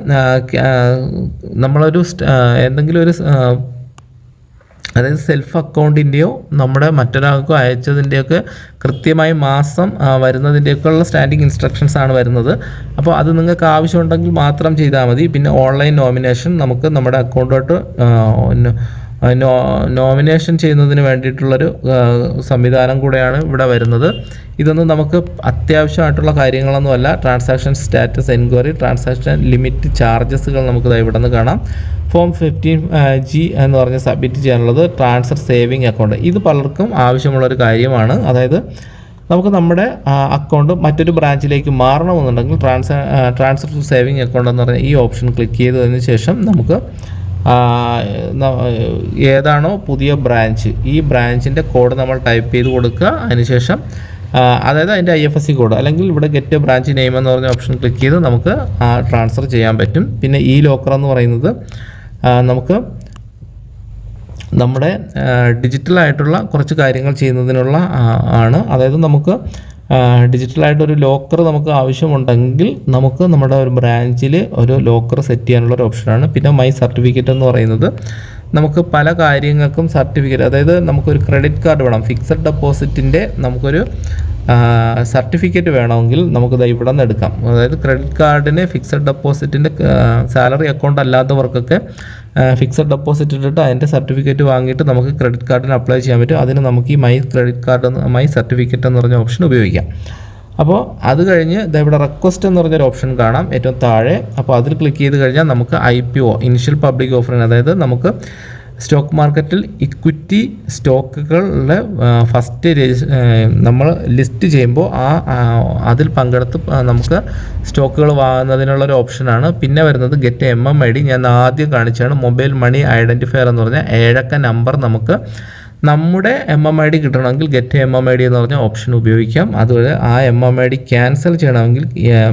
നമ്മളൊരു എന്തെങ്കിലും ഒരു അതായത് സെൽഫ് അക്കൗണ്ടിൻ്റെയോ നമ്മുടെ മറ്റൊരാൾക്കോ അയച്ചതിൻ്റെയൊക്കെ കൃത്യമായി മാസം വരുന്നതിൻ്റെയൊക്കെയുള്ള സ്റ്റാൻഡിങ് ഇൻസ്ട്രക്ഷൻസ് ആണ് വരുന്നത്. അപ്പോൾ അത് നിങ്ങൾക്ക് ആവശ്യമുണ്ടെങ്കിൽ മാത്രം ചെയ്താൽ മതി. പിന്നെ ഓൺലൈൻ നോമിനേഷൻ നമുക്ക് നമ്മുടെ അക്കൗണ്ടോട്ട് നോമിനേഷൻ ചെയ്യുന്നതിന് വേണ്ടിയിട്ടുള്ളൊരു സംവിധാനം കൂടെയാണ് ഇവിടെ വരുന്നത്. ഇതൊന്നും നമുക്ക് അത്യാവശ്യമായിട്ടുള്ള കാര്യങ്ങളൊന്നുമല്ല. Transaction status enquiry, transaction limit, ചാർജസുകൾ നമുക്ക് ഇവിടെ നിന്ന് കാണാം. ഫോം 15G എന്ന് പറഞ്ഞ് സബ്മിറ്റ് ചെയ്യാനുള്ളത് ട്രാൻസ്ഫർ സേവിങ് അക്കൗണ്ട്. ഇത് പലർക്കും ആവശ്യമുള്ളൊരു കാര്യമാണ്. അതായത് നമുക്ക് നമ്മുടെ അക്കൗണ്ട് മറ്റൊരു ബ്രാഞ്ചിലേക്ക് മാറണമെന്നുണ്ടെങ്കിൽ ട്രാൻസ്ഫർ ടു സേവിങ് അക്കൗണ്ട് എന്ന് പറഞ്ഞ ഈ ഓപ്ഷൻ ക്ലിക്ക് ചെയ്തതിന് ശേഷം നമുക്ക് ഏതാണോ പുതിയ ബ്രാഞ്ച്, ഈ ബ്രാഞ്ചിൻ്റെ കോഡ് നമ്മൾ ടൈപ്പ് ചെയ്ത് കൊടുക്കുക. അതിനുശേഷം അതായത് അതിൻ്റെ IFSC കോഡ്, അല്ലെങ്കിൽ ഇവിടെ ഗെറ്റ് ബ്രാഞ്ച് നെയിം എന്ന് പറഞ്ഞ ഓപ്ഷൻ ക്ലിക്ക് ചെയ്ത് നമുക്ക് ട്രാൻസ്ഫർ ചെയ്യാൻ പറ്റും. പിന്നെ ഈ ലോക്കർ എന്ന് പറയുന്നത് നമുക്ക് നമ്മുടെ ഡിജിറ്റലായിട്ടുള്ള കുറച്ച് കാര്യങ്ങൾ ചെയ്യുന്നതിനുള്ള ആണ്. അതായത് നമുക്ക് ഡിജിറ്റലായിട്ടൊരു ലോക്കർ നമുക്ക് ആവശ്യമുണ്ടെങ്കിൽ നമുക്ക് നമ്മുടെ ഒരു ബ്രാഞ്ചിൽ ഒരു ലോക്കർ സെറ്റ് ചെയ്യാനുള്ള ഒരു ഓപ്ഷനാണ്. പിന്നെ മൈ സർട്ടിഫിക്കറ്റ് എന്ന് പറയുന്നത് നമുക്ക് പല കാര്യങ്ങൾക്കും സർട്ടിഫിക്കറ്റ്, അതായത് നമുക്കൊരു ക്രെഡിറ്റ് കാർഡ് വേണം, ഫിക്സഡ് ഡെപ്പോസിറ്റിൻ്റെ നമുക്കൊരു സർട്ടിഫിക്കറ്റ് വേണമെങ്കിൽ നമുക്കിത് ഇവിടെ നിന്ന് എടുക്കാം. അതായത് ക്രെഡിറ്റ് കാർഡിന് ഫിക്സഡ് ഡെപ്പോസിറ്റിൻ്റെ സാലറി അക്കൗണ്ട് അല്ലാത്തവർക്കൊക്കെ ഫിക്സഡ് ഡെപ്പോസിറ്റ് ഇട്ടിട്ട് അതിൻ്റെ സർട്ടിഫിക്കറ്റ് വാങ്ങിയിട്ട് നമുക്ക് ക്രെഡിറ്റ് കാർഡിന് അപ്ലൈ ചെയ്യാൻ പറ്റും. അതിന് നമുക്ക് ഈ my credit card my certificate എന്ന് പറഞ്ഞ ഓപ്ഷൻ ഉപയോഗിക്കാം. അപ്പോൾ അത് കഴിഞ്ഞ് ഇവിടെ റിക്വസ്റ്റ് എന്ന് പറഞ്ഞൊരു ഓപ്ഷൻ കാണാം ഏറ്റവും താഴെ. അപ്പോൾ അതിൽ ക്ലിക്ക് ചെയ്ത് കഴിഞ്ഞാൽ നമുക്ക് IPO ഇനിഷ്യൽ പബ്ലിക് ഓഫറിങ്, അതായത് നമുക്ക് സ്റ്റോക്ക് മാർക്കറ്റിൽ ഇക്വിറ്റി സ്റ്റോക്കുകളുടെ ഫസ്റ്റ് നമ്മൾ ലിസ്റ്റ് ചെയ്യുമ്പോൾ അതിൽ പങ്കെടുത്ത് നമുക്ക് സ്റ്റോക്കുകൾ വാങ്ങുന്നതിനുള്ളൊരു ഓപ്ഷനാണ്. പിന്നെ വരുന്നത് ഗെറ്റ് MMID. ഞാൻ ആദ്യം കാണിച്ചാണ് മൊബൈൽ മണി ഐഡൻറ്റിഫയർ എന്ന് പറഞ്ഞാൽ 7 അക്ക നമ്പർ നമുക്ക് നമ്മുടെ MMID കിട്ടണമെങ്കിൽ ഗെറ്റ് MMID എന്ന് പറഞ്ഞ ഓപ്ഷൻ ഉപയോഗിക്കാം. അതുപോലെ ആ MMID ക്യാൻസൽ ചെയ്യണമെങ്കിൽ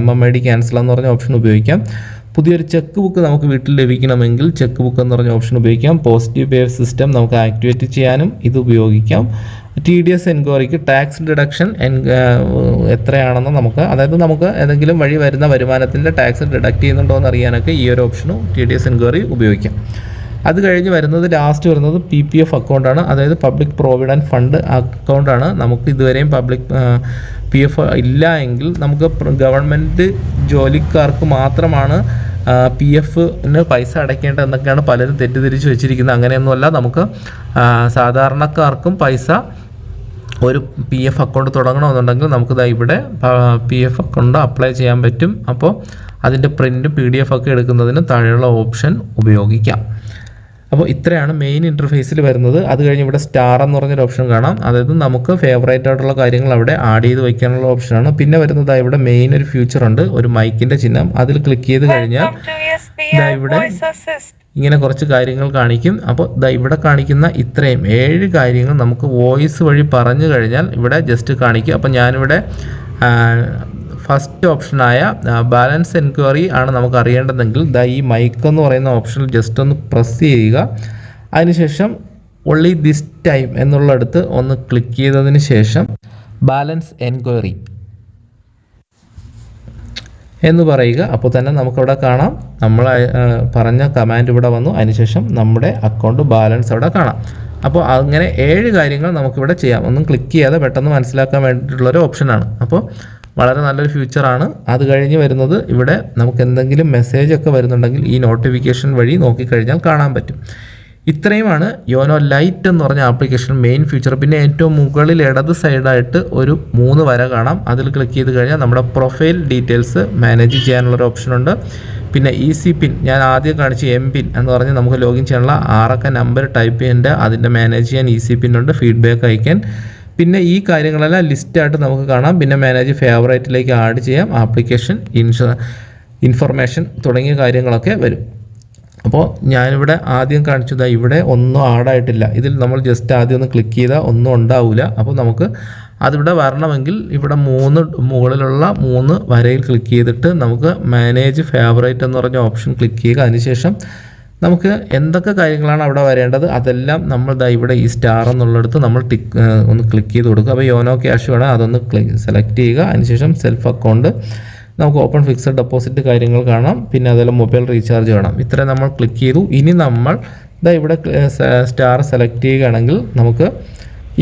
MMID ക്യാൻസൽ എന്ന് പറഞ്ഞ ഓപ്ഷൻ ഉപയോഗിക്കാം. പുതിയൊരു ചെക്ക് ബുക്ക് നമുക്ക് വീട്ടിൽ ലഭിക്കണമെങ്കിൽ ചെക്ക് ബുക്ക് എന്ന് പറഞ്ഞ ഓപ്ഷൻ ഉപയോഗിക്കാം. പോസിറ്റീവ് പേ സിസ്റ്റം നമുക്ക് ആക്ടിവേറ്റ് ചെയ്യാനും ഇത് ഉപയോഗിക്കാം. TDS എൻക്വയറിക്ക് ടാക്സ് ഡിഡക്ഷൻ എത്രയാണെന്ന് നമുക്ക്, അതായത് നമുക്ക് ഏതെങ്കിലും വഴി വരുന്ന വരുമാനത്തിൻ്റെ ടാക്സ് ഡിഡക്റ്റ് ചെയ്യുന്നുണ്ടോ എന്ന് അറിയാനൊക്കെ ഈ ഒരു ഓപ്ഷനും TDS എൻക്വയറി ഉപയോഗിക്കാം. അത് കഴിഞ്ഞ് വരുന്നത് ലാസ്റ്റ് വരുന്നത് PPF അക്കൗണ്ടാണ്, അതായത് പബ്ലിക് പ്രൊവിഡൻറ്റ് ഫണ്ട് അക്കൗണ്ടാണ്. നമുക്ക് ഇതുവരെയും പബ്ലിക് PF ഇല്ല എങ്കിൽ നമുക്ക് ഗവൺമെൻറ് ജോലിക്കാർക്ക് മാത്രമാണ് PFന് പൈസ അടയ്ക്കേണ്ടത് എന്നൊക്കെയാണ് പലരും തെറ്റിദ്ധരിച്ച് വെച്ചിരിക്കുന്നത്. അങ്ങനെയൊന്നുമല്ല, നമുക്ക് സാധാരണക്കാർക്കും പൈസ ഒരു PF അക്കൗണ്ട് തുടങ്ങണമെന്നുണ്ടെങ്കിൽ നമുക്കിത് ഇവിടെ PF അക്കൗണ്ട് അപ്ലൈ ചെയ്യാൻ പറ്റും. അപ്പോൾ അതിൻ്റെ പ്രിൻറ്റ് PDF ഒക്കെ എടുക്കുന്നതിന് താഴെയുള്ള ഓപ്ഷൻ ഉപയോഗിക്കാം. അപ്പോൾ ഇത്രയാണ് മെയിൻ ഇൻ്റർഫേസിൽ വരുന്നത്. അത് കഴിഞ്ഞ് ഇവിടെ സ്റ്റാർ എന്ന് പറഞ്ഞൊരു ഓപ്ഷൻ കാണാം. അതായത് നമുക്ക് ഫേവറേറ്റ് ആയിട്ടുള്ള കാര്യങ്ങൾ അവിടെ ആഡ് ചെയ്ത് വയ്ക്കാനുള്ള ഓപ്ഷനാണ്. പിന്നെ വരുന്നത് ഇവിടെ മെയിൻ ഒരു ഫ്യൂച്ചർ ഉണ്ട്, ഒരു മൈക്കിൻ്റെ ചിഹ്നം. അതിൽ ക്ലിക്ക് ചെയ്ത് കഴിഞ്ഞാൽ ഇവിടെ ഇങ്ങനെ കുറച്ച് കാര്യങ്ങൾ കാണിക്കും. അപ്പോൾ ഇവിടെ കാണിക്കുന്ന ഇത്രയും 7 കാര്യങ്ങൾ നമുക്ക് വോയിസ് വഴി പറഞ്ഞു കഴിഞ്ഞാൽ ഇവിടെ ജസ്റ്റ് കാണിക്കും. അപ്പോൾ ഞാനിവിടെ ഫസ്റ്റ് ഓപ്ഷനായ ബാലൻസ് എൻക്വയറി ആണ് നമുക്ക് അറിയേണ്ടതെങ്കിൽ ഈ മൈക്ക് എന്ന് പറയുന്ന ഓപ്ഷനിൽ ജസ്റ്റ് ഒന്ന് പ്രസ് ചെയ്യുക. അതിനുശേഷം ഒൺലി ദിസ് ടൈം എന്നുള്ളടത്ത് ഒന്ന് ക്ലിക്ക് ചെയ്തതിന് ശേഷം ബാലൻസ് എൻക്വയറി എന്ന് പറയുക. അപ്പോൾ തന്നെ നമുക്കവിടെ കാണാം നമ്മൾ പറഞ്ഞ കമാൻഡ് ഇവിടെ വന്നു. അതിനുശേഷം നമ്മുടെ അക്കൗണ്ട് ബാലൻസ് അവിടെ കാണാം. അപ്പോൾ അങ്ങനെ 7 കാര്യങ്ങൾ നമുക്കിവിടെ ചെയ്യാം. ഒന്നും ക്ലിക്ക് ചെയ്യാതെ പെട്ടെന്ന് മനസ്സിലാക്കാൻ വേണ്ടിയിട്ടുള്ളൊരു ഓപ്ഷനാണ്. അപ്പോൾ വളരെ നല്ലൊരു ഫ്യൂച്ചറാണ്. അത് കഴിഞ്ഞ് വരുന്നത് ഇവിടെ നമുക്ക് എന്തെങ്കിലും മെസ്സേജ് ഒക്കെ വരുന്നുണ്ടെങ്കിൽ ഈ നോട്ടിഫിക്കേഷൻ വഴി നോക്കിക്കഴിഞ്ഞാൽ കാണാൻ പറ്റും. ഇത്രയുമാണ് യോനോ ലൈറ്റ് എന്ന് പറഞ്ഞ ആപ്ലിക്കേഷൻ മെയിൻ ഫീച്ചർ. പിന്നെ ഏറ്റവും മുകളിൽ ഇടത് സൈഡായിട്ട് ഒരു 3 വര കാണാം. അതിൽ ക്ലിക്ക് ചെയ്ത് കഴിഞ്ഞാൽ നമ്മുടെ പ്രൊഫൈൽ ഡീറ്റെയിൽസ് മാനേജ് ചെയ്യാനുള്ളൊരു ഓപ്ഷനുണ്ട്. പിന്നെ ഈസി പിൻ, ഞാൻ ആദ്യം കാണിച്ച എം പിൻ എന്ന് പറഞ്ഞ് നമുക്ക് ലോഗിൻ ചെയ്യാനുള്ള 6 അക്ക നമ്പർ ടൈപ്പ് ചെയ്യേണ്ട, അതിൻ്റെ മാനേജ് ചെയ്യാൻ ഈസി പിൻ ഉണ്ട്, ഫീഡ്ബാക്ക് അയക്കാൻ. പിന്നെ ഈ കാര്യങ്ങളെല്ലാം ലിസ്റ്റായിട്ട് നമുക്ക് കാണാം. പിന്നെ മാനേജ് ഫേവറേറ്റിലേക്ക് ആഡ് ചെയ്യാം, ആപ്ലിക്കേഷൻ ഇൻഫർമേഷൻ തുടങ്ങിയ കാര്യങ്ങളൊക്കെ വരും. അപ്പോൾ ഞാനിവിടെ ആദ്യം കാണിച്ചത് ഇവിടെ ഒന്നും ആഡായിട്ടില്ല. ഇതിൽ നമ്മൾ ജസ്റ്റ് ആദ്യം ഒന്ന് ക്ലിക്ക് ചെയ്താൽ ഒന്നും ഉണ്ടാവില്ല. അപ്പോൾ നമുക്ക് അതിവിടെ വരണമെങ്കിൽ ഇവിടെ മുകളിലുള്ള 3 വരയിൽ ക്ലിക്ക് ചെയ്തിട്ട് നമുക്ക് മാനേജ് ഫേവറേറ്റ് എന്ന് പറഞ്ഞ ഓപ്ഷൻ ക്ലിക്ക് ചെയ്യുക. അതിനുശേഷം നമുക്ക് എന്തൊക്കെ കാര്യങ്ങളാണ് അവിടെ വരേണ്ടത് അതെല്ലാം നമ്മൾ ഇവിടെ ഈ സ്റ്റാർ എന്നുള്ളിടത്ത് നമ്മൾ ഒന്ന് ക്ലിക്ക് ചെയ്ത് കൊടുക്കുക. അപ്പോൾ യോനോ ക്യാഷ് വേണം, അതൊന്ന് സെലക്ട് ചെയ്യുക. അതിനുശേഷം സെൽഫ് അക്കൗണ്ട്, നമുക്ക് ഓപ്പൺ ഫിക്സഡ് ഡെപ്പോസിറ്റ് കാര്യങ്ങൾ കാണാം. പിന്നെ അതുപോലെ മൊബൈൽ റീചാർജ് വേണം. ഇത്രയും നമ്മൾ ക്ലിക്ക് ചെയ്തു. ഇനി നമ്മൾ ഇവിടെ സ്റ്റാർ സെലക്ട് ചെയ്യുകയാണെങ്കിൽ നമുക്ക്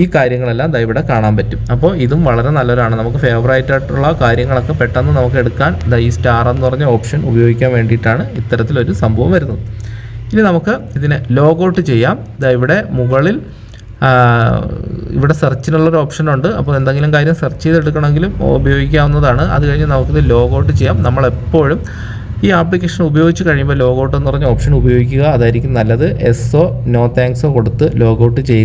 ഈ കാര്യങ്ങളെല്ലാം ഇവിടെ കാണാൻ പറ്റും. അപ്പോൾ ഇതും വളരെ നല്ലതാണ്. നമുക്ക് ഫേവറേറ്റ് ആയിട്ടുള്ള കാര്യങ്ങളൊക്കെ പെട്ടെന്ന് നമുക്ക് എടുക്കാൻ ഈ സ്റ്റാർ എന്ന് പറഞ്ഞ ഓപ്ഷൻ ഉപയോഗിക്കാൻ വേണ്ടിയിട്ടാണ് ഇത്തരത്തിലൊരു സംഭവം വരുന്നത്. ഇനി നമുക്ക് ഇതിനെ ലോഗൗട്ട് ചെയ്യാം. ഇവിടെ മുകളിൽ ഇവിടെ സെർച്ചിനുള്ളൊരു ഓപ്ഷനുണ്ട്. അപ്പോൾ എന്തെങ്കിലും കാര്യം സെർച്ച് ചെയ്തെടുക്കണമെങ്കിലും ഉപയോഗിക്കാവുന്നതാണ്. അത് കഴിഞ്ഞ് നമുക്കിത് ലോഗൗട്ട് ചെയ്യാം. നമ്മളെപ്പോഴും ഈ ആപ്ലിക്കേഷൻ ഉപയോഗിച്ച് കഴിയുമ്പോൾ ലോഗൗട്ട് എന്ന് പറഞ്ഞ ഓപ്ഷൻ ഉപയോഗിക്കുക, അതായിരിക്കും നല്ലത്. എസ്സോ നോ താങ്ക്സോ കൊടുത്ത് ലോഗൗട്ട് ചെയ്യുക.